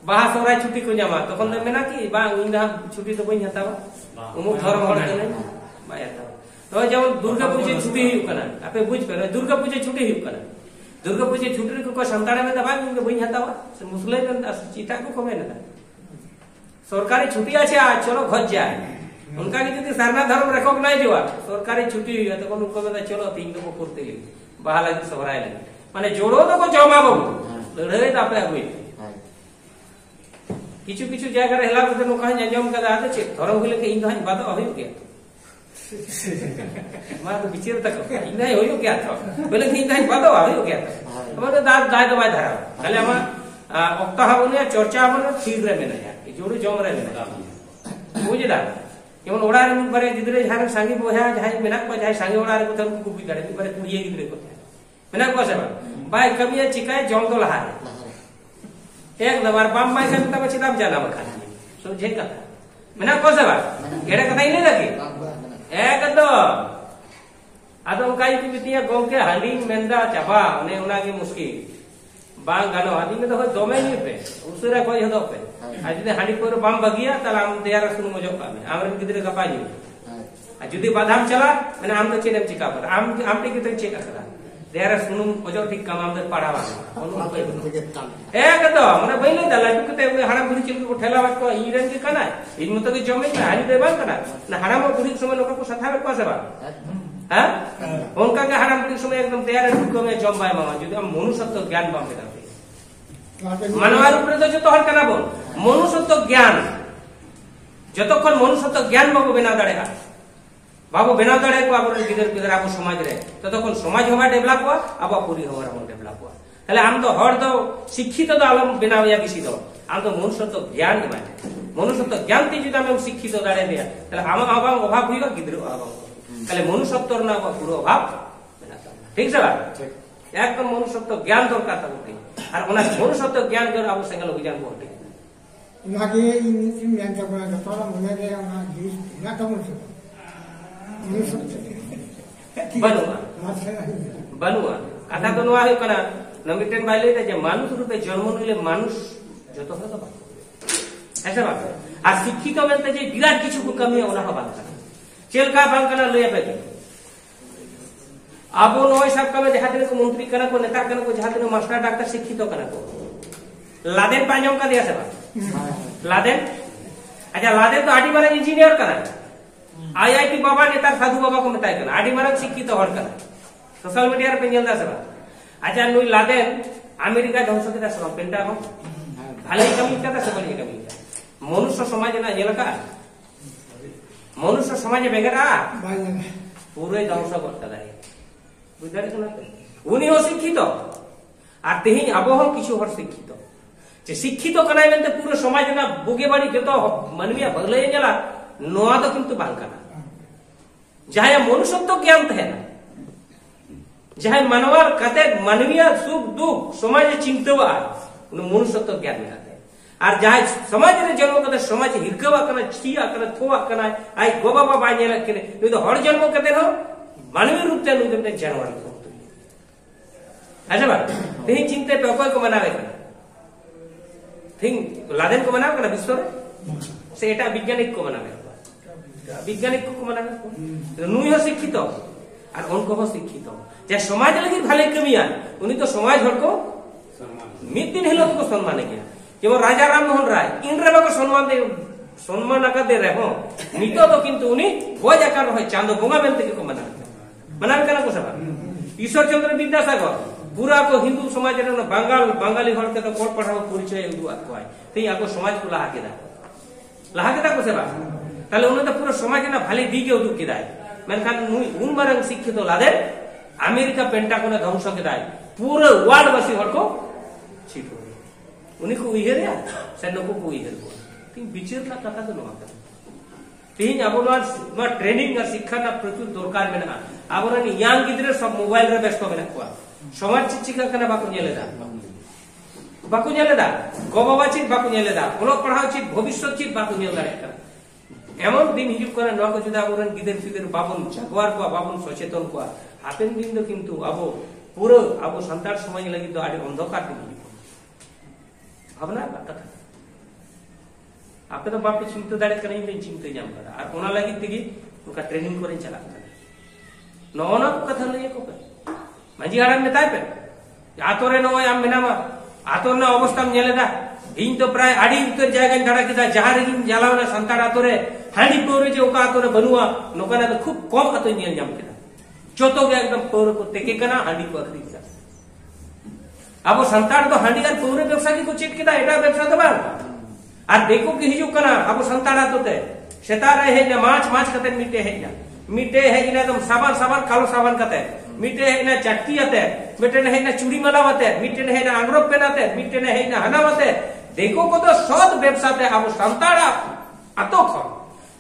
बाहा सोरा छुट्टी को जामा तो कोन मेना की बा इंदा छुट्टी तो बइन हतावा उमु धर्म होड़ के नहीं बाया तो जब दुर्गा पूजा छुट्टी हिउ कना आपे बुझ पे दुर्गा पूजा छुट्टी हिउ कना दुर्गा पूजा छुट्टी को संताड़े में दबा के बइन हतावा से मुस्लिम चीता को कमे ना सरकारी छुट्टी আছে चलो घर जाए उनका की यदि सरना धर्म रिकॉग्नाइज हुआ सरकारी छुट्टी हुई तो उनको में चलो तीन को करते ले बाहर लगे सबराय ले माने जोड़ो तो को जमा बाबू लड़े आपे हुई किछु किछु जगह रहला तो नो कहां जम का आते छे धर्म होले के इन बात होयो के मां तो विचार तक इन होयो क्या था बोले इन बात होयो क्या हमारे दाद दाय दबाय धरा खाली हम ओक्ता हमने चर्चा हमने ठीक रे में ना जोड़ी जम रे में बुझला जेमन ओड़ा रे बारे गिदरे जहां सांगी बोया जहां मेना को जहां सांगी ओड़ा रे को तन को भी करे बारे कुड़िए गिदरे को मेना को से बाय कमिया चिकाय जम तो लहा एक नंबर बम माय का तब चिताब जाना मखा समझे कथा मेना को से गेड़े कथा ही नहीं लगी एकदम आदो काई की बितिया गोंके हांडी मेंदा चाबा ने उना की मुश्किल बांग गानो आदि में तो हो दोमे नहीं पे उसरे कोई हदो पे आज दे हांडी पर बम बगिया तला हम तैयार सुन मजो का में आमरे गिदरे का पाजी आज जदी बादाम चला मैंने आम तो चेने चिका पर आम टी के तो चेक करा देर सुनु मजो ठीक काम आम पढ़ावा एकदम माने बइले दला टुकते हाड़ा बुढ़ी चिल को ठेला बात को इरेन के कना इन मत के जमे हानी देबा कना ना हाड़ा में बुढ़ी समय लोग को सथा को सेवा हां उनका के हाड़ा बुढ़ी समय एकदम तैयार टुको में जमबाय मामा जदी हम मनुष्यत्व ज्ञान बाम बेदाते मानव रूप रे जो हर कना बोल मनुष्यत्व ज्ञान जतक्षण मनुष्यत्व ज्ञान बाबू बिना दड़ेगा बाबू बिना दड़े को अब गिदर गिदर अब समाज रे ततक्षण समाज हवा डेवलप हुआ अब पूरी हवा हम डेवलप हुआ তাহলে हम तो हर तो शिक्षित तो आलम बिना या किसी तो हम तो मनुष्यत्व ज्ञान बाटे मनुष्यत्व ज्ञान ती যদি আমি শিক্ষিত দাঁড়ে দেয়া তাহলে আমার অভাব অভাব হইবা গিদর অভাব তাহলে মনুষ্যত্বর না পুরো অভাব ঠিক আছে বা একদম মনুষ্যত্ব জ্ঞান দরকার থাকে আর ওনা মনুষ্যত্ব জ্ঞান করে আবু সেঙ্গল অভিযান করতে নাকি ইংলিশ জ্ঞান টা বলা তো মনে রে না জিনিস না তো बनुआ कथा तो नुआ है कना नमिटेन बाइले जे मानुष रूपे जन्म निले मानुष जतो हो तो ऐसा बात आ शिक्षित बनते जे विराट किछु को कमी ओना हो बात चेलका बांग कना लय पे अब नय सब का जहां दिन को मंत्री कना को नेता कना को जहां दिन मास्टर डॉक्टर शिक्षित कना को लादेन पांजम का दिया सेबा लादेन अच्छा लादेन तो आडी मारा इंजीनियर कना आईआईटी बाबा नेता साधु बाबा को मेताय कना आडी मारा शिक्षित हर कना सोशल मीडिया पे नेल दा सेबा अच्छा नुई लादेन अमेरिका ध्वंस के सेबा पेंटागन भाले कमी का से बड़ी कमी मनुष्य समाज ना जेलका मनुष्य समाज बेगरा पूरे ध्वंस करता है बुझारे कना उनी हो शिक्षित আর তেহিন আবহাওয়া কিছু হর শিক্ষিত যে শিক্ষিত কানাই মেনতে পুরো সমাজ না বুগে বাড়ি যত মানবিয়া বদলাই গেলা নোয়া তো কিন্তু বাংকানা যাহাই মনুষ্যত্ব জ্ঞান থাকে না যাহাই মানবার কাতে মানবিয়া সুখ দুঃখ সমাজে চিন্তবা উনি মনুষ্যত্ব জ্ঞান মেলাতে আর যাহাই সমাজের জন্ম কাতে সমাজ হিরকবা কানা ছিয়া কানা থোয়া কানা আই গোবা বাবা নেলা কেনে তুই তো হর জন্ম কাতে ন মানবীয় রূপতে নুই দেতে জানোয়ার अच्छा बात तेही चिंते पे कोई को मनावे कना थिंग लादेन को मनावे कना विश्व रे से एटा वैज्ञानिक को मनावे वैज्ञानिक को मनावे नुई हो शिक्षित और उनको हो शिक्षित जे समाज लगी भाले कमिया उनी तो समाज हर को मिद दिन हेलो को सम्मान किया जेमन राजा राम मोहन राय इन रे को सम्मान का दे रहे हो नितो तो किंतु उनी गोज आकार होय चांदो बोंगा बेनते को मनावे कना को सब ईश्वर चंद्र विद्यासागर पूरा को हिंदू समाज रे बंगाली हर के तो कोड पढ़ाओ परिचय उदुआ कोय तेई आको समाज को लाहा केदा को सेबा ताले उन तो पूरा समाज ना भाले दी के उदु केदाय मेनखान उन मारंग शिक्षित लादे अमेरिका पेंटागन ध्वंस केदाय पूरा वर्ल्ड वासी हर को छिटो उनी को उइहेरिया से नको को उइहेर को तीन बिचिर ना कथा तो नवा तीन अब ट्रेनिंग और शिक्षा ना प्रचुर दरकार मेना अब यांग गिद्रे सब मोबाइल रे व्यस्त मेना को समाज चिका कना बाको नेलेदा गो बाबा चित बाको नेलेदा ओलो पढ़ाओ चित भविष्य चित बाको नेल दाड़े का एमन दिन हिजुक करे नवा को जुदा आबोरन गिदर फिदर बाबन जागवार को बाबन सचेतन को हापेन दिन दो किंतु अबो पूरा अबो संतान समाज लगी तो आडे अंधकार दिन भावना कथा आपे तो बाप चिंता दाड़े करे इन चिंता जाम करा और ओना लगी तिगी उनका ट्रेनिंग करे चला नवना को कथा लई को माजी हाड़ाम मेताय पे आतोरे नय आम मेनामा आतोर ना अवस्था नेलेदा इन तो प्राय आडी उतर जायगा दाड़ा केदा जहां रे जालावना संताड़ आतोरे हांडी पौरे जे ओका आतोरे बनुआ नोकाना तो खूब कम आतो नेल जाम केदा जोतो गे एकदम पौरे को तेके कना हांडी को अखरी केदा अब संताड़ तो हांडी और पौरे व्यवसाय की को चिट केदा एटा व्यवसाय तो बा और देखो कि हिजु कना अब संताड़ आतोते सेतारे हे ना माछ कते मिटे है एकदम साबान कालो साबान कते मिटे है ना चटकी आते मिटे है ना चूड़ी माला आते मिटे है ना आंग्रोप पहनाते मिटे है ना हना आते देखो को तो सद व्यवसाते अब संताड़ा आतो खो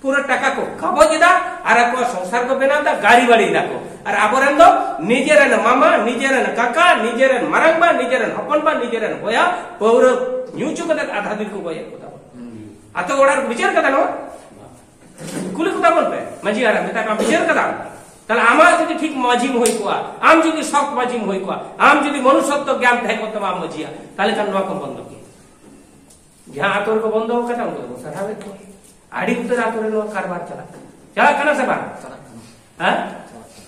पूरा टाका को खाबो जिदा और को संसार को बनाता गाड़ी बाड़ी दाको और आबरन दो निजेरन मामा निजेरन काका निजेरन मारंगबा निजेरन हपनबा निजेरन होया पौर न्यूचु कदे आधा दिन को गया कोता आतो ओडार विचार कदा नो कुली कोता बोल पे मजी आरा मेता का विचार कदा তাহলে আমার যদি ঠিক মাজিম হই কোয়া আম যদি সব মাজিম হই কোয়া আম যদি মনুষ্যত্ব জ্ঞান থাকে তো আম মজিয়া তাহলে কান নক বন্ধ কি যা আতর को বন্ধ हो कथा को सरावे को आडी उतर आतोरे नो कारबार चला कना से बार हां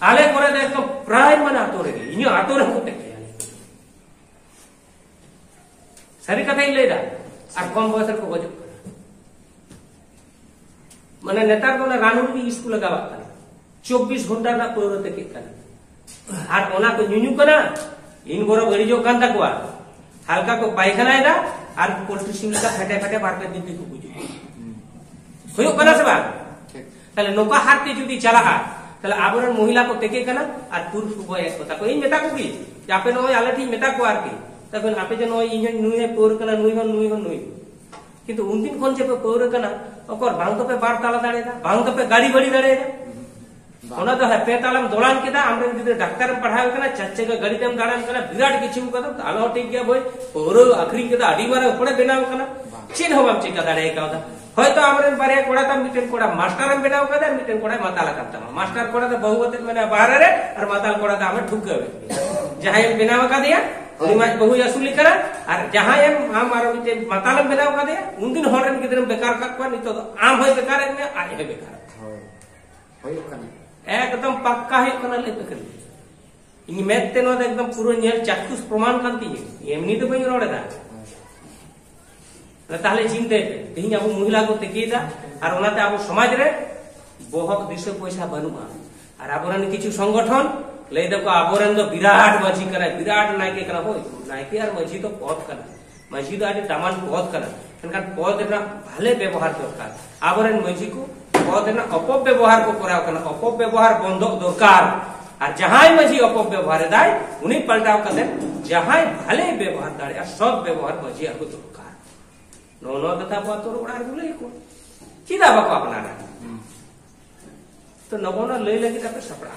आले करे दे तो प्राय मन आतोरे इनि आतोरे को टेके सरी कथा ही लेदा আর কম বয়সের को গজব মানে নেতার কোন রানুর भी स्कूल लगावा 24 घंटा ना पौरते के कना और ओना को न्यून्यू कना इन गोरो गड़ी जो कांता को हल्का को पायखाना आएगा और पोल्ट्री सिंग का फटे बार पे दिन को बुझे होयो कना से बा তাহলে নৌকা হারতে যদি চালা তাহলে আবরণ মহিলা को टेके कना और पुरुष को बोय কথা को इन मेता को की आपे नय आलेठी मेता को आर की तबन आपे जे नय इन नुई है पौर कना नुई किंतु उन दिन कोन जे पौर कना ओकर भांग तो पे बार ताला दाड़ेगा भांग तो पे गाड़ी बड़ी दाड़ेगा ओना तो है पेतालम दोलान केदा हमरे गिदरे डाक्टर पढ़ावे कना चच्चे का गड़ी तेम दाड़ान कना विराट किछु कदा तालो टिक गया बोय पौर आखरी केदा आडी मारे पड़े बेनाव कना चिन होबम चिका दाड़े कादा হয়তো আমরেন বারে কোড়াতা মিটেন কোড়া মাস্টারম বেনাও কাদা মিটেন কোড়া মাতালা কাটতা মাস্টার কোড়াতা বহুবতে মানে বাহারে আর মাতাল কোড়াতা আমে ঠুকবে যাহাই বেনাও কা দিয়া उनिमा बहु असुली करा और जहां हम मारो मिटे मातालम बेनाव का दे उन दिन हरन गिदरम बेकार का नितो आम होय बेकार में आए है बेकार एकदम पक्का है कना ले पे करी इन मेते नो एकदम पूरा नेल चाक्षुष प्रमाण कांती एमनी तो बई रोड़े दा ताहले चिंते तेहिं अब महिला को तेकेदा और ओनाते अब समाज रे बहुत दिशे पैसा बनुआ और आबोरन किछु संगठन ले देखो आबोरन तो विराट मजी करा विराट नायके करा हो नायके और मजी तो पद करा मजी तो आदि दामान पद करा एनकान पद ना भाले व्यवहार दरकार आबोरन मजी को पद ना अपव्यवहार को कराव कना अपव्यवहार बंद दरकार और जहां मजी अपव्यवहार दाय उनी पलटाव कते जहां भाले व्यवहार दाय और सद व्यवहार मजी को दरकार नो तथा बातोर उड़ार बोले को चिदा बाको अपनाना तो नबोना ले लगे तब सपड़ा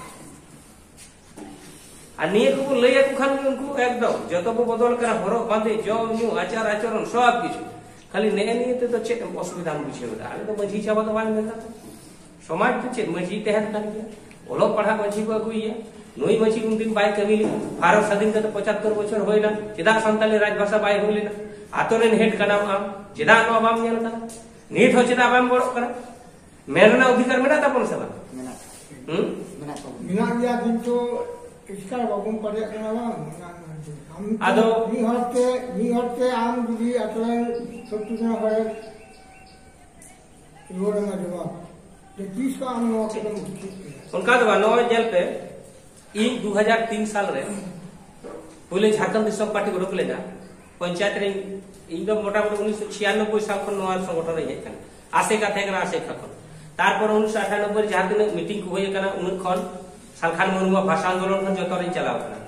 अनिए को ले को खान उनको एकदम जतो को बदल कर हरो बांधे जम न्यू आचार आचरण सब किछु खाली ने नियते तो चेत असुविधा बुझेदा आले तो मझी चाबा तो बान मेदा समाज तो चेत मझी तहत कर गया ओलो पढ़ा मझी को अगुइया नई मझी उन दिन बाय कमी भारत स्वाधीन के 75 बछर होइना चिदा संताली राजभाषा बाय होइना आतोरेन हेड कना आम चिदा नो बाम नेल कना नीट हो चिदा बाम बड़ो कना मेरना अधिकार मेना तपन सभा मिना गया किंतु इसका बाबुम पड़े कना हम आदो नी हरते आम जुदी अतले सत्तु ना होय रोड में जवाब तो किस का हम नो के उनका तो नो जेल पे ई 2003 साल रे पहले झारखंड देशम पार्टी को रोकले ना पंचायत रे एकदम मोटा मोटा 1996 साल खन नवा संगठन रही है आसे का थे आसे खन तारपर 1998 जहां दिन मीटिंग को होय कना उन खन सालखान मुर्मू भाषा आंदोलन खन जतो रे चलाव कना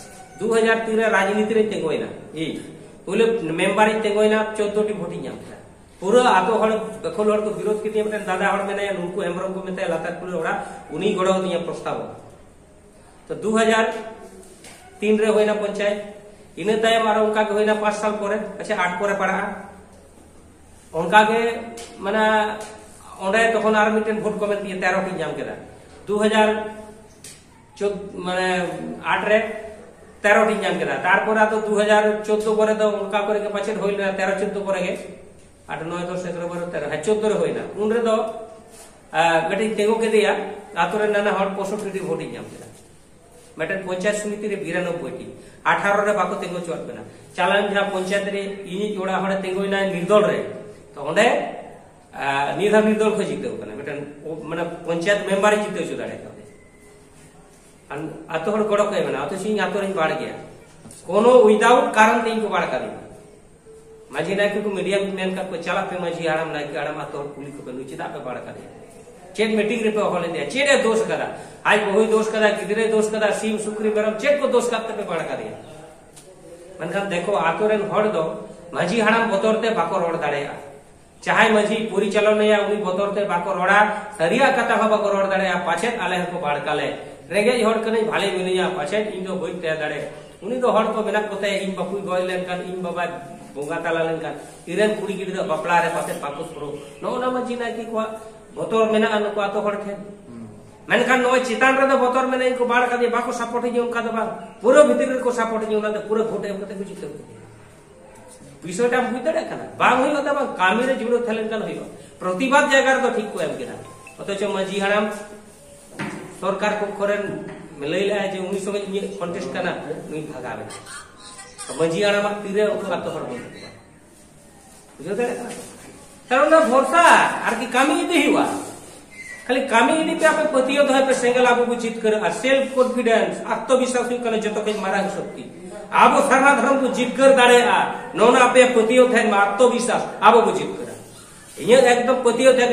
2003 रे राजनीति रे तेगोइना ई पहले मेंबर रे तेगोइना 14 टी वोटिंग जाम पूरा आतो हड़ बखोल हड़ को विरोध के लिए दादा हड़ मैंने उनको हेमरम को मेते लाता पुल ओड़ा उनी गड़ो दिया प्रस्ताव तो 2003 रे होइना पंचायत इने तायम आरो उनका के होइना 5 साल परे अच्छा 8 परे पड़ा उनका के माने ओंडे तखन आर मिटेन वोट कमेंट 13 टी जाम केदा 2014 माने 8 रे 13 टी जाम केदा तारपर तो 2014 परे तो उनका करे के पाछे होइल 13 14 परे के 8 9 10 11 12 13 14 रे होइना उन रे तो बेटी तेगो के दिया आतो रे नाना हड़ 65 टी वोट जाम केदा मेटन पंचायत समिति रे 92 टी 18 रे बाको तेगो चोट बना चालान जहां पंचायत रे इनी जोड़ा हड़ तेगोइना निर्दल रे तो ओंडे निर्दल को जीते कना मेटन माने पंचायत मेंबर जीते जो दाड़े का अन आतो हड़ गड़ो के बना आतो सिंह आतो रे बाड़ गया कोनो विदाउट कारण ते इनको बाड़ कर माझी नायक को मीडिया में मेन का चला पे माझी आराम नायक आराम आतो पुलिस को नुचिदा पे बाड़ कर चेक मीटिंग रे पे होले दिया चेरे दोष करा आज बहु दोष करा किधरे दोष करा सीम सुक्री बरम चेक को दोष करते पे बाड़ कर मनखान देखो आतो रे हड़ दो माझी हाराम बतरते बाको रोड दाड़ेया चाहे मजी पूरी चलन या उनी बतरते बाको रोड़ा सरिया कथा हो बाको रोड दाड़े पाछे आले को बाड़ काले रेगे हड़ कने भाले मिलिया पाछे इन दो होई ते दाड़े उनी दो हड़ को बिना कोते इन बापू गोइलेन कान इन बाबा बोंगा ताला लेन कान इरेन कुड़ी गिदरा बपला रे पाछे पाको सुरो नो ना मजी ना की को बतर मेना अन को आतो हड़ थे मेनखान नो चितान रे दो बतर मेना इनको बाड़ का दे बाको सपोर्ट ही उनका दो पूरा भीतर को सपोर्ट ही उना दे पूरा वोट एम कते कुछ विषयटा बुझ दाड़े कना बांग होइलो त बांग कामी रे जुड़ो थलेन कान होइलो प्रतिबाद जगह तो ठीक को एम केना अथच मजी हाराम सरकार को करेन मिलैला जे उनी संगे इन कॉन्टेस्ट कना नी भागावे तो मजी हाराम तीरे उनको आतो हर बोल बुझो दाड़े कारण भरोसा आर की कामी इदि हुआ खाली कामी इदि पे आपे पतियो धय पे सेंगल आबो बुचित कर और सेल्फ कॉन्फिडेंस आत्मविश्वास कने जतो के मारा शक्ति आबो सरना धर्म को जीत कर दाड़े नोना पे पतियो थे आत्मविश्वास आबो को जीत कर इन एकदम पतियो थे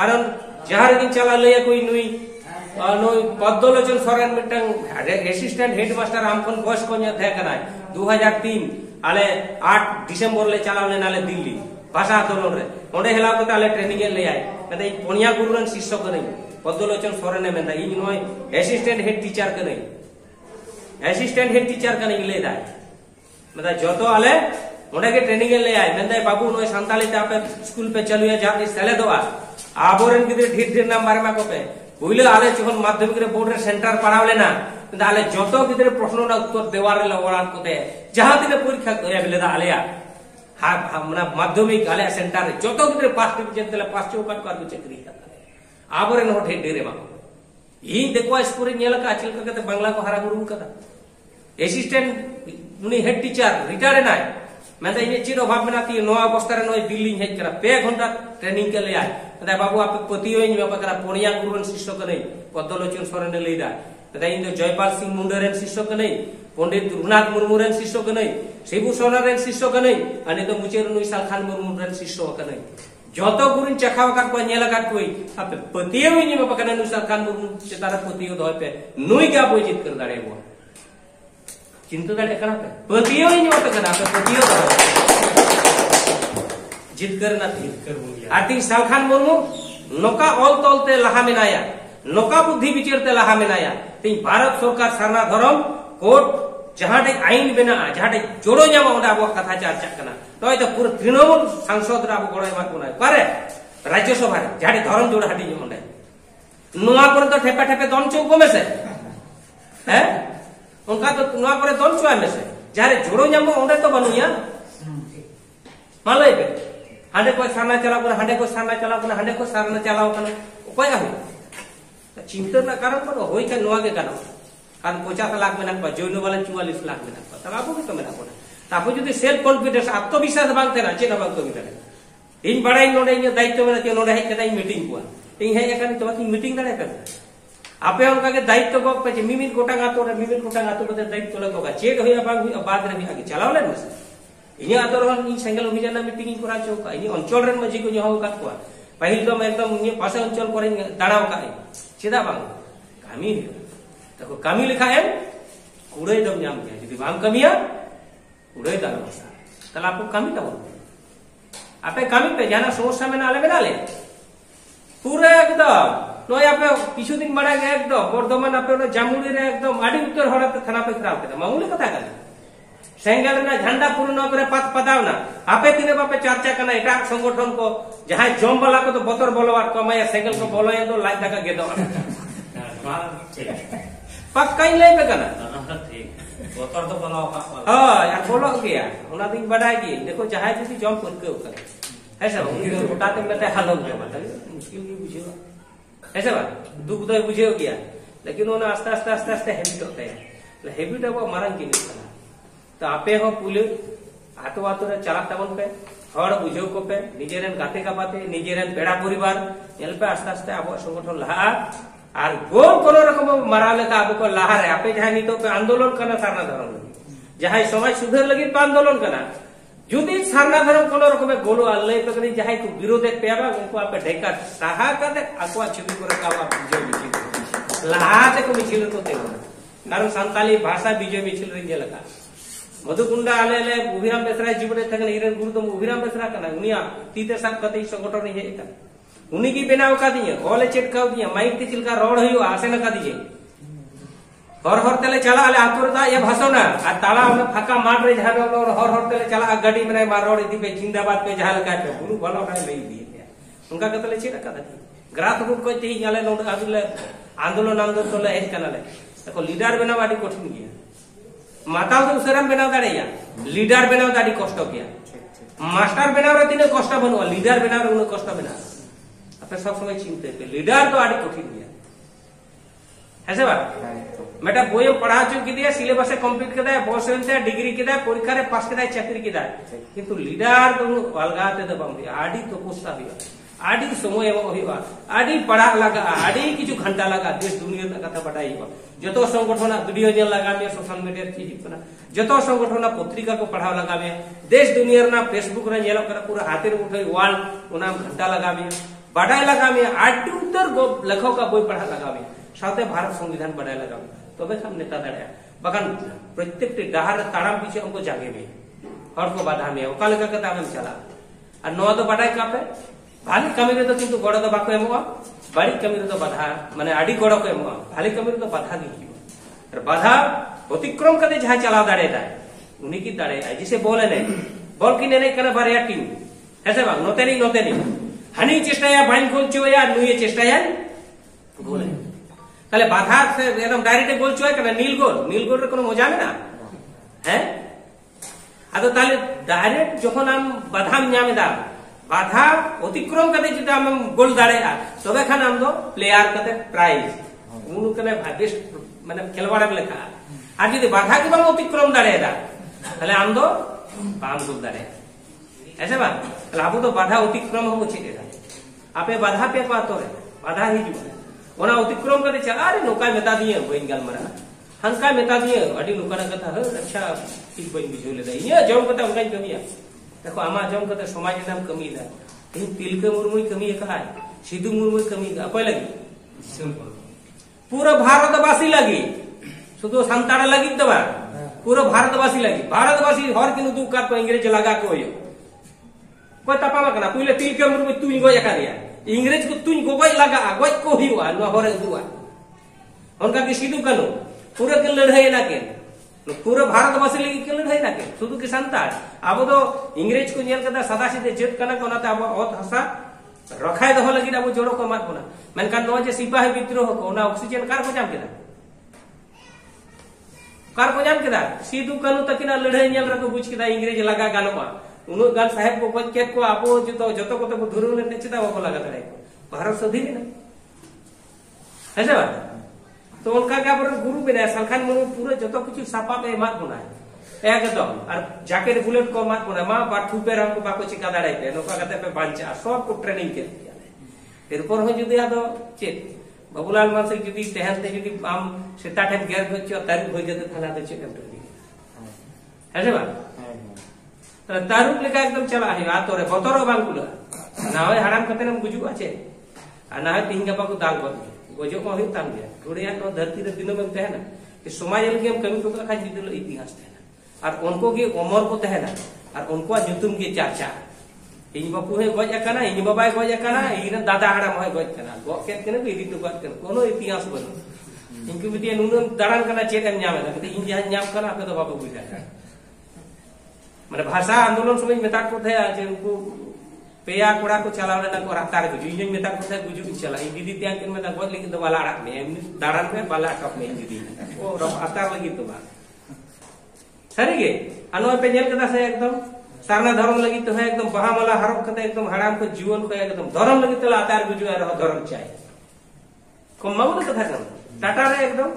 कारण जहां दिन चला ले कोई नुई पद्मलोचन सोरेन मिटंग असिस्टेंट हेडमास्टर आमखन बस को थे 2003 आले 8 डिसेंबर ले चला ले नाले दिल्ली भाषा आंदोलन रे ओंडे हेला को ताले ट्रेनिंग ले आए मेदा पोनिया गुरुरन शिक्षक नहीं पद्मलोचन सोरेन मेदा इन नय असिस्टेंट हेड टीचर के नहीं असिस्टेंट हेड टीचर का नहीं ले दाय मतलब जतो आले ओंडे के ट्रेनिंग ले आए मेंदा बाबू नय संताली ते आपे स्कूल पे चलुया जाते सेले दोआ आबोरन गिदरे ढीर ढीर नाम बारे मा को पे बुइले आले जखन माध्यमिक रे बोर्ड रे सेंटर पढ़ावले ना मेंदा आले जतो गिदरे प्रश्न ना उत्तर देवार ले ओरान कोते जहां दिने परीक्षा गया बिले दा आलेया हा हमरा माध्यमिक आले सेंटर रे जतो गिदरे पास डिवीजन देले पास चौकाट कर चक्री आबोरन हो ढेर ढेरे मा इन देखो स्कूल का चलते बांग्ला को हरा बुरू कदा एसिस्टेंट उनी हेड टीचर रिटायर्ड ना मैं इन चेद अभाव में ती नो अवस्था रे दिल्ली हेज करा 2 घंटा ट्रेनिंग के लिए मैं बाबू आप पतियों पुनिया गुरुन शिष्य कने पद्मलोचन सोरेन लेदा इन जयपाल सिंह मुंडा रेन शिष्य कने पंडित रघुनाथ मुर्मू रेन शिष्य कने शिबू सोना रेन शिष्य कने अने तो मुचेर नुईसाल खान मुर्मू रेन शिष्य कने जो गुरुन चखाव का को नेला का कोई आप पतियों इन बकने नुईसाल खान मुर्मू चेतारा पतियों दो पे नुई का बोई जित कर दाड़े वो चिंता दाड़े कना पे पतियों इन मत कना पे पतियों जित करना आती साल खान मुर्मू नोका ऑल तोलते लहा मेनाया नोका बुद्धि विचारते लहा मेनाया तीन भारत सरकार सरना धर्म कोर्ट जहां आईन बना जहां जोड़ो नामा अब कथा चर्चा करना तो पूरा तृणमूल सांसद गड़े पारे राज्यसभा जहां धर्म जोड़ हाटी अंडे तो ठेपे ठेपे दन चौको में से हैं उनका तो दन चुआ में से जहां जोड़ो नामो अंडे तो बनुया मालय पे हांडे को सारना चलाव हांडे को सारना चलाव हांडे को सारना चलाव चिंता ना कारण को होई का नुआ के कारण 50 लाख में जैन वाले 44 लाख में अब भी तो मेरा तब जो सेल्फ कॉन्फिडेंस आत्मविश्वास बांगते ना चेना बांग तो इन बड़ा नोडे दायित्व में नोडे हेज मीटिंग को इन हेज तो मीटिंग दाड़े पे आपे उनका के दायित्व को पे मिमित गोटांग आतो रे मिमित गोटांग आतो बदे दायित्व लगो का चेक होया बांग बाद रे आगे चलाव ले मस इन आतो इन सेंगल अभियान मीटिंग करा चौका इन अंचल रे मजी को हो का पहिल तो एकदम पासे अंचल करे दाड़ाव का चेदा बांग कामी देखो कामी लिखा है कूड़े दम नाम गया यदि बांग कमिया कूड़े दाल तले आपको कामी तब आपे कामी पे जाना समस्या में ना ले पूरा एकदम नय आपे किछु दिन बड़ा गया एकदम बर्धमान आपे जामुड़ी रे एकदम आडी उत्तर हड़ाते थाना पे खराब के मामूली कथा का सेंगल ना झंडा पूर्ण करे पत पदावना आपे तिने बापे चर्चा करना एटा संगठन को जहां जम वाला को तो बतर बोलवा कमाया सेंगल को बोलया तो लाज दाका गेदो पक्का ही ले पे करना ठीक बतर तो बोलवा हां यार बोलो गया ओना दिन बड़ा की देखो जहां जदी जम परके करे ऐसा उनके उठाते में हालत के मतलब मुश्किल की बुझेगा ऐसा बात दुख तो बुझेओ गया लेकिन ओना आस्ते आस्ते आस्ते आस्ते हैबिट होता है हैबिट वो मारन की नहीं तो आपे हो पुलिस आतो आतो रे चला तबन पे हर बुझेओ को पे निजेरन गाते का बाते निजेरन पेड़ा परिवार एल पे आस्ते आस्ते अब संगठन लहा और गोल कोनो रकम माराले का अब को लहा रे आपे जहां नीतो पे आंदोलन करना सारना धर्म जहां समाज सुधार लगी तो आंदोलन करना जुदी सारना धर्म कोनो रकम गोलो अल्ले पे करी जहां को विरोध पेबा उनको आपे ढेका साहा करे अकवा छवि को रकावा विजय मिছিল लहा से को मिছিল तो देखो कारण संताली भाषा विजय मिছিল रे लगा मधुकुंडा आले उभिराम बेसरा जीवन थकन इरन गुरु तो उभिराम बेसरा कना उनिया तीते साब कते संगठन हे का उनी की बनाव का दिए ओले चेटकाव दिए माइक ते चिलका रोड हयो आसे न का दिए हर हर तले चला आले आतुरता ये भाषणा आ ताला में फाका मार रे जहां और हर हर तले चला गाड़ी में मार रोड इदी पे जिंदाबाद पे जहां लगा पे गुरु भलो ना ले दिए उनका कतले चेट का दी ग्राफ रूप को ती याले नोड आदुले आंदोलन आंदोलन तले हेज कनाले देखो लीडर बनाव आडी कठिन गया माता तो उसरम बनाव दाड़ेया लीडर बनाव दाड़ी कष्ट किया मास्टर बनाव रे तिने कष्ट बनवा लीडर बनाव रे उन कष्ट बना अपने सब समय चिंता पे लीडर तो आड़ी कठिन गया ऐसे बात बेटा बोयो पढ़ा चुकी दिया सिलेबस कंप्लीट किया बस डिग्री किया परीक्षा रे पास किया चाकरी किया किंतु लीडर तो अलगाते तो बम आड़ी तपस्या हुआ आड़ी समय हुआ आड़ी पढ़ा लगा आड़ी किछु घंटा लगा देश दुनिया कथा बढ़ाई जो संगठन वीडियो जेल लगा सोशल मीडिया चीज जो संगठन पत्रिका को पढ़ाव लगा देश दुनिया ना फेसबुक रे जेल कर पूरा हाथे उठे वर्ल्ड ओना घंटा लगा बढ़ाई लगा आड़ी उत्तर लेखक का बोई पढ़ा लगा साथे भारत संविधान बढ़ाई लगा तबे हम नेता दाड़ा बगान प्रत्येक डाहार ताड़ाम पीछे हमको जागे में हर को बाधा में ओका लेका के तागम चला और नो तो बढ़ाई कापे भाली कमी रे तो किंतु गड़ तो बाको एमोआ बड़ी कमी रे तो बाधा माने आड़ी गड़ को एमोआ भाली कमी रे तो बाधा दी और बाधा अतिक्रम करते जहां चला दाड़े दा उन्हीं की दाड़े जिसे बोले नहीं बोल की नहीं करे बारिया टीम ऐसे बात नोते नहीं हनी चेष्टाया बाइन गोल चोया नुये चेष्टाया गोल তাহলে বাধা একদম ডাইরেক্ট গোল চয় কেন নীল গোল কোনো মজা না হ্যাঁ আদো তাহলে ডাইরেক্ট যখন আম বাধা নামে দা বাধা অতিক্রম করতে যেটা আম গোল দাঁড়ায় তবে খান আম দো প্লেয়ার কতে প্রাইজ उन कने बेस्ट माने खेलवाड़े लेखा और जुदी बाधा की बाम अतिक्रम दाड़ेदा ताहले आम दो बाम दुल दाड़े ऐसे बा ताहले आबो तो बाधा अतिक्रम हो चेदा आपे बाधा पे पातो रे बाधा हिजु ओना अतिक्रम करे चला रे नोका मेता दिए बइन गालमरा हंका मेता दिए अडी लोकाना कथा ह अच्छा ठीक बइन बुझो लेदा ये जम कथा उनका कमिया देखो आमा जम कथा समाज नाम कमी दा इन तिलका मुर्मू कमी का है सिद्धू मुर्मू कमी अकोय लगी पूरा भारतवासी लगी शुद्ध संताड़ लगी दबा पूरा भारतवासी लगी भारतवासी हर किनु दु काट इंग्रेज लगा के होयो कोई तपामा कना पहिले तिलका मुर्मू तुई गोय का दिया इंग्रेज को तुई गोय लगा गोय को हिवा नो हरे दुआ उनका के सिद्धू कनो पूरा के लड़ाई ना के पूरा भारतवासी लगी के लड़ाई ना के शुद्ध के संताड़ अब तो इंग्रेज को नेल कदा सदा सीधे जेत कना कोना अब बहुत हसा रखाय दहो लगी अब जोड़ो को मार कोना मेनकान नो जे सिपाही विद्रोह को ना ऑक्सीजन कार को जाम केदा सिद्धू कानू तकिना लड़ाई नेल रको बुझ केदा इंग्रेज लगा गानोमा उनो गान साहेब को गज केत को आपो जतो को तो धुरु ले नेचदा को लगा तड़े भारत सधी ना ऐसे बात तो उनका क्या पर गुरु बिना सलखान मुर्मू पूरे जतो कुछ सापा पे मार कोना एकदम और जैकेट बुलेट को मार कोना मा बाठू पे राम को बाको चिका दाड़े पे नोका कते पे बांचा सब को ट्रेनिंग के दिया एरपर हो जुदी आदो चेत बाबूलाल मानसे जुदी तेहनते जुदी आम सेता टाइम गेर गच्छ तारु हो जते थाना दे चेक ट्रेनिंग ऐसे बा तारु लेका एकदम चला है आ तोरे बतरो बांगुला ना होय हराम कते न गुजु आछे आ ना होय तिंगा पाको दाल बत गोजो को होय ताम गया थोड़े या तो धरती रे दिनो में तहना कि समाज लगे हम कमी को खा जुदी इतिहास तहना और उनको की उम्र को तहना और उनको जुतुम की चर्चा इन बापू है गज अकना इन बाबाय गज अकना इन दादा हड़ाम है गज कना गो के कने इदी तो बात कर कोनो इतिहास बनो इनके बिटिया नुन दाड़ान कना चेक एम न्याम है इन जहां न्याम कना पे तो बाबू बुझा माने भाषा आंदोलन समय मेता को थे आज उनको पेया कोड़ा को चलावले ना को रास्ता रे गुजु इन मेता को थे गुजु चला इन दीदी त्यां के मेता गज लेकिन तो वाला आड़ा में दाड़ान में वाला टप में दीदी ओ रफ आतार लगी तो बात सरी गे अनो पे नेल कदा से एकदम सारना धर्म लगी तो है एकदम बहामला हरफ कते एकदम हराम को जीवन को एकदम धर्म लगी तो आतार गुजु रह धर्म चाहिए को माऊ कथा कर टाटा रे एकदम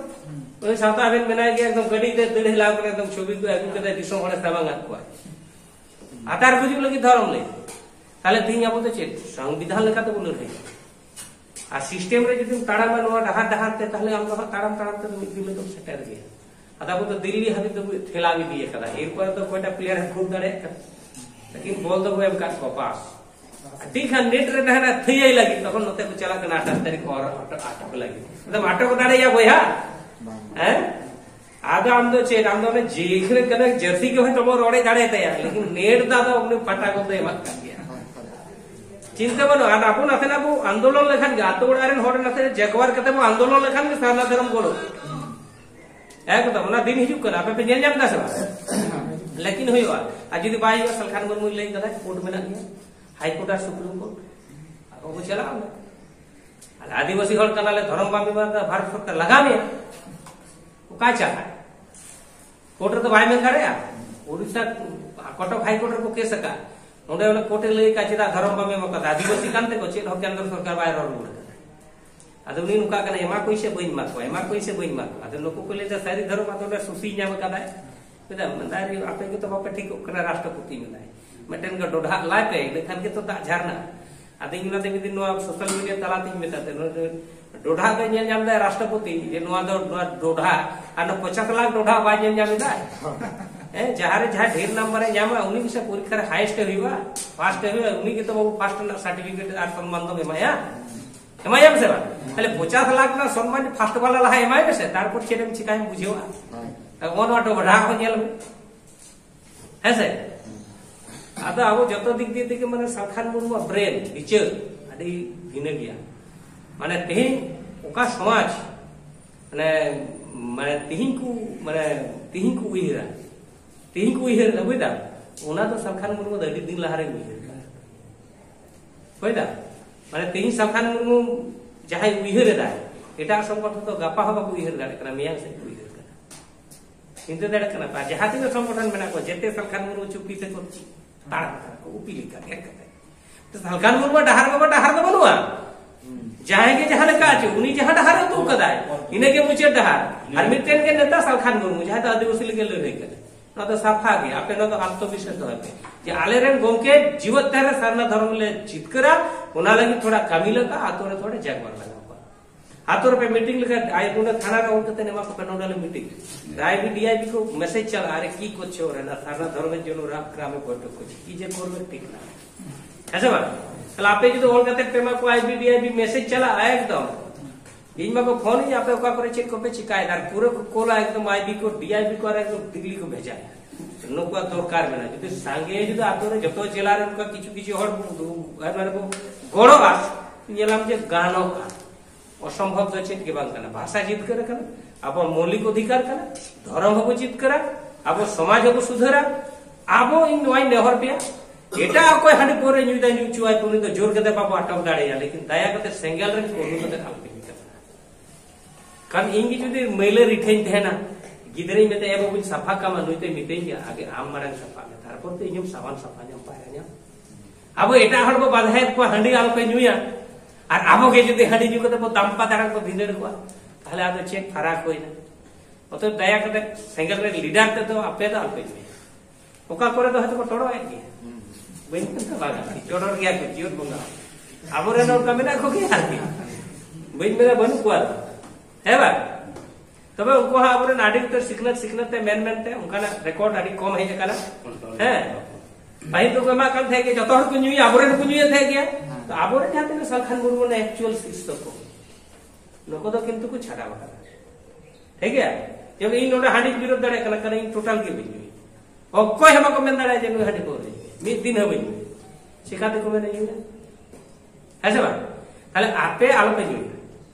ओई साता बेन बनाई के एकदम गडी दे देढ़ लाख के एकदम छवि को आगु कते दिसो हड़े साबांगा को आतार गुजु लगी धर्म ले ताले तीन अब तो चेत संविधान लेका तो बोल रे आ सिस्टम रे जदि ताड़ाम नवा डहार डहार ते ताले हम लोग ताड़ाम ताड़ाम ते मिल तो सेटर गया अदा तो दिल्ली हाथी तो ठेला भी दिए कदा एरपर तो कोटा प्लेयर है खूब दड़े लेकिन बोल दो एम का पास ठीक है नेट रे रहना थई लगी तखन नते को चला के 28 तारीख और आटक लगी एकदम आटक दाड़े या भैया हैं आदा हम तो चेत हम तो ने जेखरे कने जर्सी के है तो रोड़े दाड़े तया लेकिन नेट दादा अपने पटा को दे मत कर गया चिंता बनो आन आपन अथेना बो आंदोलन लेखन गातो उड़ारेन होड़ नथे जगवार कते बो आंदोलन लेखन के सारना धर्म बोलो एकदम ना दिन हिजु कना पे नेल जाम दास लेकिन होइवा आ जदी बाई सलखान मुर्मू ले कदा कोर्ट में ना गया हाई कोर्ट और सुप्रीम कोर्ट अब चला आदिवासी हड़ कनाले धर्म बामी भारत सरकार लगा में वो का चाहा कोर्ट तो बाई में करे ओडिशा कटक हाई कोर्ट को केस का ओंडे ओने कोर्ट ले का चिदा धर्म बामी में कदा आदिवासी कानते को चेत केंद्र सरकार बाय रोड अदो नी नुका कना एमा कोइसे बइन माको अदो लोको को ले सारी धर्म अदो सुसी न्याम कदा पेदा मंदारी आपे के तो बापे ठीक कना राष्ट्रपति में नाय मटन का डोढा लाय पे लेखन के तो दा झरना अदो इना ते मिदिन नो सोशल मीडिया तलाते मेताते डोढा के नेल जाम दा राष्ट्रपति जे नो दो डोढा अन 50 लाख डोढा बाय नेल जाम दा ए जहारे जहा ढेर नंबर है जामा उनी से परीक्षा रे हाईएस्ट हुआ फास्ट हुआ उनी के तो बाबू फास्ट सर्टिफिकेट आर सम्मान दो एमाया एमायम से ताले 50 लाख ना सम्मान फास्ट वाला लहा एमाय से तारपर चेडम चिकाय बुझेवा कोन वाटो बढ़ा को नेल ऐसे आदा अब जतो दिक दिए के माने सलखान मुर्मू ब्रेन विचार अडी भिने गया माने तेहिं ओका समाज माने तेहिं को उहिरा बुझदा ओना तो सलखान मुर्मू अडी दिन लहारे उहिरा बुझदा माने तेहिं सलखान मुर्मू जहां उहिरा दा एटा संगठन तो गपा हो बाबू उहिरा दाड़े कना मियां से उहिरा कना चिंता दाड़े कना पा जहां तीन संगठन मेना को जेते सलखान मुर्मू चुप्पी से को ताड़ा को उपिली का एक तो सलखान मुर्मू डहार दो बनुआ जहां के जहां लेका आछे उनी जहां डहार तो कदाय इने के मुचे डहार और मिटेन के नेता सालखान मुर्मू जहां आदिवासी लेके लड़ाई करे ना तो साफा गे आपे ना तो आत्मविश्वास तो है जे आलेरेन गोंके जीवत तेरे सारना धर्म ले चितकरा उना लगी थोड़ा कमी लगा आतो रे थोड़े जगवर लगा आतो पे मीटिंग लगा आय गुना थाना रे उनते ने मा को पेनोडल मीटिंग राय भी डीआईबी को मैसेज चला अरे की করছো রে না সারনা ধর্মের জন্য রাত গ্রামে বৈঠক করছে কি যে করবে ঠিক না ऐसे बात তাহলে আপনি যদি ওলকাতে পেমা को आईबी डीआईबी मैसेज चला एकदम इनमें को फोन ही आपे ओका करे चेक को पे शिकायत और पूरे कोला एकदम आईबी को डीआईबी को एकदम दिल्ली को भेजा नुका दरकार में ना যদি संगे যদি আতরে যত জেলার উনকা কিছু কিছু হড় মানে গড়বা নিলাম যে গানো অসম্ভব আছে কি বাং কানা ভাষা জিত করে কানা আবো মৌলিক অধিকার কানা ধর্ম হবো জিত করা আবো সমাজ হবো সুধরা আবো ইন নয় নেহর পিয়া এটা কই হানি পরে নিউদা নিউ চুয়াই পুনি তো জোর কেতে পাবো আটক দাঁড়িয়ে लेकिन दया करते सेंगल रे कोनु कते आलपे কারণ ইংগি যদি মেলে রিটেন থাকে না গিদরে মেতে এবো বুঝ সাফা কামা নইতে মিটেই আগে আম মারাং সাফা মে তারপর তো ইঞ্জম সাবান সাফা জাম পায়না আবো এটা হড়বো বাধায় কো হান্ডি আলপে নিউয়া আর আবো গে যদি হান্ডি নিউ কতে দাম্পা দাঁড়াং কো ভিনের কো তাহলে আদে চেক ফারাক হই না অত দয়া করতে সেঙ্গেল রে লিডার তে তো আপে তো আলপে ওকা করে তো হয়তো টড়ো আই কি বইন তো বাগা টড়র গিয়া কো জিওর বঙ্গা আবরে নর কামিনা কো কি আর কি বইন মেরা বনু কোয়া है बा तबे उनको आपरे नाडी तो सिकनत मेन ते उनका रिकॉर्ड आडी कम है जकला है भाई तो कमा कम थे के जतो को न्यू आपरे को न्यू थे गया तो आपरे जाते ने सलखान मुर्मू ने एक्चुअल शिष्य को लोको तो किंतु को छाड़ा बका है क्या जब इन नोडा हाडी विरोध दड़े कना इन टोटल के बिजली और कोई हम को मेन दड़े जे नु हाडी को मी दिन है बिजली सिखाते को में नहीं है ऐसे बा তাহলে আপে আলোপে न्यू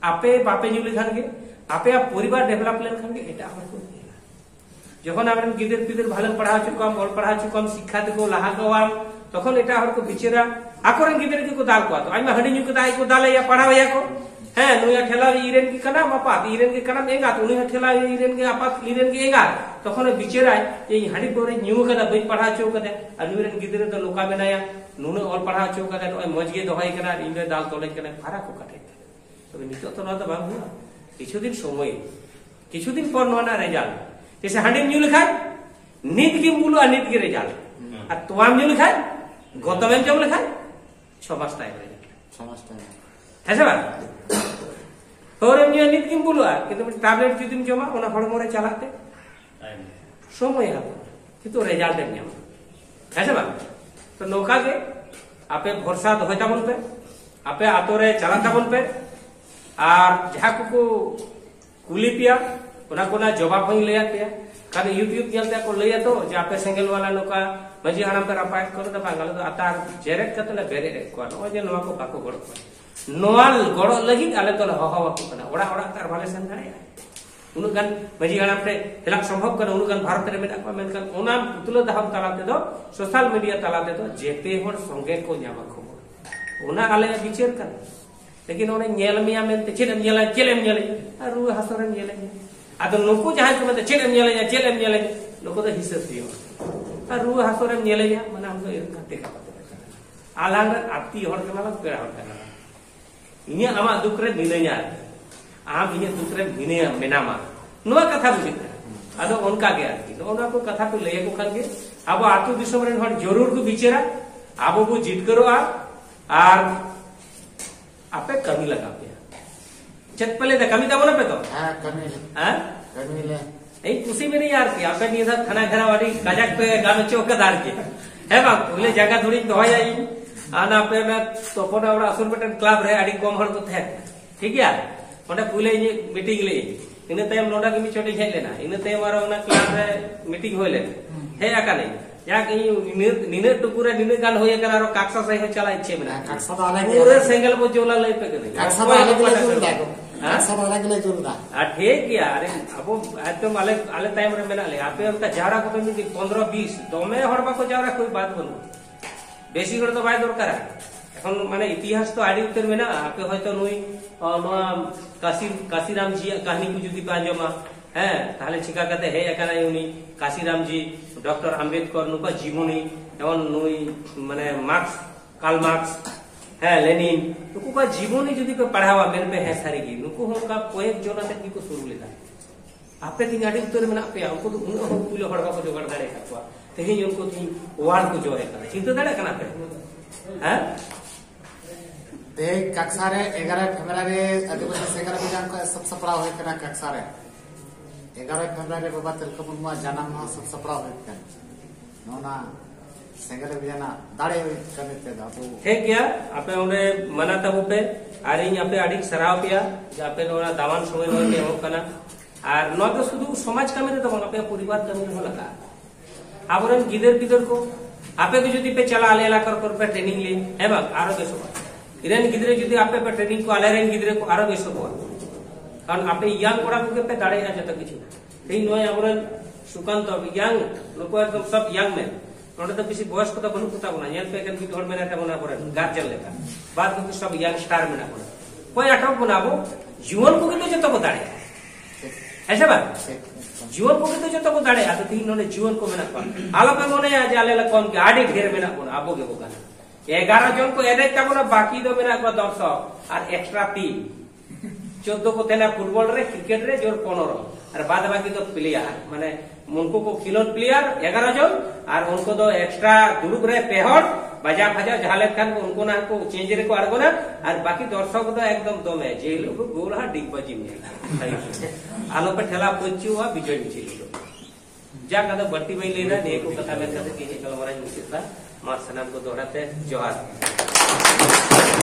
আপে বাপে নিউ লিখান গে আপে পরিবার ডেভেলপ লেখান গে এটা আমার কোন যখন আমরা গিদের পিদের ভালো পড়াচ্ছি কম অল পড়াচ্ছি কম শিক্ষা দেবো লাহা গওয়াম তখন এটা আমার কো বিচেরা আকরেন গিদের কি কো দাল কো তো আইমা হাডি নিউ কো দাই কো দালে या पढ़ावे या को है नुया ठेला इरेन की कना मापा इरेन के कना एंगा तो नुया ठेला इरेन के आपा इरेन के एंगा তখন বিচেরা এই হাডি পরে নিউ কদা বই পড়াচ্ছি কদা আর নুরেন গিদের তো লোকা মেনায়া নুনে অল পড়াচ্ছি কদা ওই মজগে দহাই কনা ইনবে দাল তোলে কনা ফারাক को কাটে তবে নিশ্চয় তো না তো বাবু কিছুদিন সময় কিছুদিন পর না রেজাল্ট जैसे हांडी न्यू लिखा नीट की मूल और नीट की रेजाल्ट और तोआम न्यू लिखा गौतम जब लिखा 6 मास टाइम रेजाल्ट 6 मास टाइम ऐसे बात और न्यू नीट की मूल আর কিন্তু ট্যাবলেট যদি জমা ওনা ফড়মরে চালাতে সময় হবে কিন্তু রেজাল্ট নেই ऐसे बात तो नौका के आपे भरोसा होता बन पे आपे आतोरे चालाता बन पे और जहां को कुली पिया ओना कोना जवाब हई लेया पे कारण यूट्यूब चलते को लेया तो जे आपे सिंगल वाला नोका मजी हराम पे अपाय कर त बांगल तो आता जेरेट कतले बेरे को नो जे नोवा को बाको गड़ नोवाल गड़ लगी आले तो हवा को ना ओड़ा ओड़ा तार भाले सन दाड़े उनगन मजी हराम पे हेला संभव कर उनगन भारत रे मेना को मेनकन ओना पुतलो दहम तालाते दो सोशल मीडिया तालाते दो जेते होर संगे को न्यामा खबर ओना आले विचार कर लेकिन ओने नेल मिया मेनते चेलम नेला रु हासरम नेला आदो नुकु जहां को मते चेलम नेला नुकु तो हिसाब दियो रु हासरम नेला माने हम तो इरका देखा आलांग आती हर कना पेड़ा हर कना इनिया आमा दुकरे मिनया आम इनिया दुकरे मिनया मेनामा नोवा कथा बुझित आदो उनका के आती ओना को कथा पे लय को खान के अब आतु दिसम रे हर जरूर को बिचेरा आबो को जीत करो और आपे कमी लगा पे चट पहले द कमी दाबो ना पे तो हां कमी ले नहीं खुशी में नहीं यार की आपे नहीं था खाना घरा वाली काजक पे गामे चौकीदार के है बा बोले जगह थोड़ी तो है आई आना पे मैं तो कोना बड़ा असुरबटन क्लब रे आडी कम हर को थे ठीक है ओंडे पुले मीटिंग ले इने तयम नोडा के मिचोटी हे लेना इने तयम मारो ना क्लब रे मीटिंग होले हे आका नहीं याक निने टुकुरे निने गान होय करा रो काक्सा सही हो चला इच्छे में काक्सा वाला पूरे सिंगल को जोला ले पे के काक्सा वाला के ले जोला काक्सा वाला के ले जोला ठीक है अरे अब एकदम आले टाइम रे मेना ले आपे उनका जारा को तो 15 20 दमे हरबा को जारा कोई बात बनो बेसी করে তো ভাই দরকার এখন মানে ইতিহাস তো আড়ি উত্তর মেনা আপে হয়তো নই নোয়া কাশিরাম জি কাহিনী को যদি পাঞ্জমা হ্যাঁ তাহলে ঠিকা কাতে হে একানা উনি কাশিরাম জি ডক্টর আম্বেদকর নুকা জীবনী এবং নই মানে মার্কস কার্ল মার্কস ᱦᱮᱸ ᱞᱮᱱᱤᱱ ᱱᱩᱠᱩ ᱠᱚ ᱡᱤᱵᱚᱱᱤ ᱡᱩᱫᱤ ᱯᱮ ᱯᱟᱲᱦᱟᱣᱟ ᱢᱮᱱ ᱯᱮ ᱦᱮᱸ ᱥᱟᱹᱨᱤᱜᱮ ᱱᱩᱠᱩ ᱦᱚᱸ ᱚᱱᱠᱟ ᱠᱚᱭᱮᱠ ᱡᱚᱱ ᱟᱛᱮ ᱜᱮᱠᱚ ᱥᱩᱨᱩ ᱞᱮᱫᱟ ᱟᱯᱮ ᱛᱤᱧ ᱟᱹᱰᱤ ᱩᱛᱟᱹᱨ ᱢᱮᱱᱟᱜ ᱯᱮᱭᱟ ᱩᱱᱠᱩ ᱫᱚ ᱩᱱᱟᱹᱜ ᱦᱚᱸ ᱯᱩᱭᱞᱳ ᱦᱚᱲ ᱵᱟᱠᱚ ᱡᱚᱜᱟᱲ ᱫᱟᱲᱮ ᱟᱠᱟᱫ ᱠᱚᱣᱟ ᱛᱮᱦᱮᱧ ᱩᱱᱠᱩ ᱛᱤᱧ ᱳᱣᱟᱨᱰ ᱠᱚ ᱡᱚᱭ ᱟᱠᱟᱫᱟ ᱪᱤᱱᱛᱟᱹ ᱫᱟᱲᱮᱭᱟᱜ ᱠᱟᱱᱟ ᱯᱮ ᱦᱮᱸ ते कक्षा रे 11 फेब्रुआरी आदिवासी सेंगर अभियान को सब सपड़ा होय कना कक्षा रे 11 फेब्रुआरी बाबा तिलका मुर्मू जन्म माह सब सपड़ा होय कना नोना सेंगर अभियान दाड़े होय कने ते दाबू ठीक गया आपे ओंडे मना तबु पे आर इन आपे आडी सराव पिया जे आपे नोना दावान समय में एमो कना आर नो तो शुधु समाज कामे रे तो आपे परिवार कामे हो लगा आबरन गिदर गिदर को आपे को जदी पे चला आले ला कर पे ट्रेनिंग ले एबा आरो बेसो इरेन गिदरे जदी आपे पे ट्रेनिंग को आले रेन गिदरे को आरो बेसो को कारण आपे यंग कोड़ा को पे दाड़े आ जत किछु तेई नय आबरन सुकांत यंग लोको एकदम सब यंग में नोडे तो किसी बॉयस को तो बनु कुता बना येन पे कन भी ढोल में रहता बना पर गार्जियन लेका बात को सब यंग स्टार में ना बना कोई अटक बनाबो जीवन को तो जत को दाड़े ऐसे बात जीवन को तो जत को दाड़े आ तो तीन नोने जीवन को मेना पा आलो पे मोने आ जाले ला कौन के आडी ढेर मेना बना आबो के बोका 11 जन को एने ताबना बाकी दो मेना को 10 और एक्स्ट्रा 3 14 को तेना फुटबॉल रे क्रिकेट रे जोर 15 और बाद बाकी तो प्लेयर माने उनको को खिलोन प्लेयर 11 जन और उनको तो एक्स्ट्रा दुरुब रे पेहर बजा फजा झाले खान उनको ना को चेंज रे को आरगो ना और बाकी दर्शक तो एकदम दमे जे लोग गोल हा डिगबाजी में आलो पे ठेला पहुंची हुआ विजय मिছিল जा का तो बट्टी भाई लेना ने को कथा में कहते कि चल मरा मुसीबत मार सलाम को दोहराते जोहार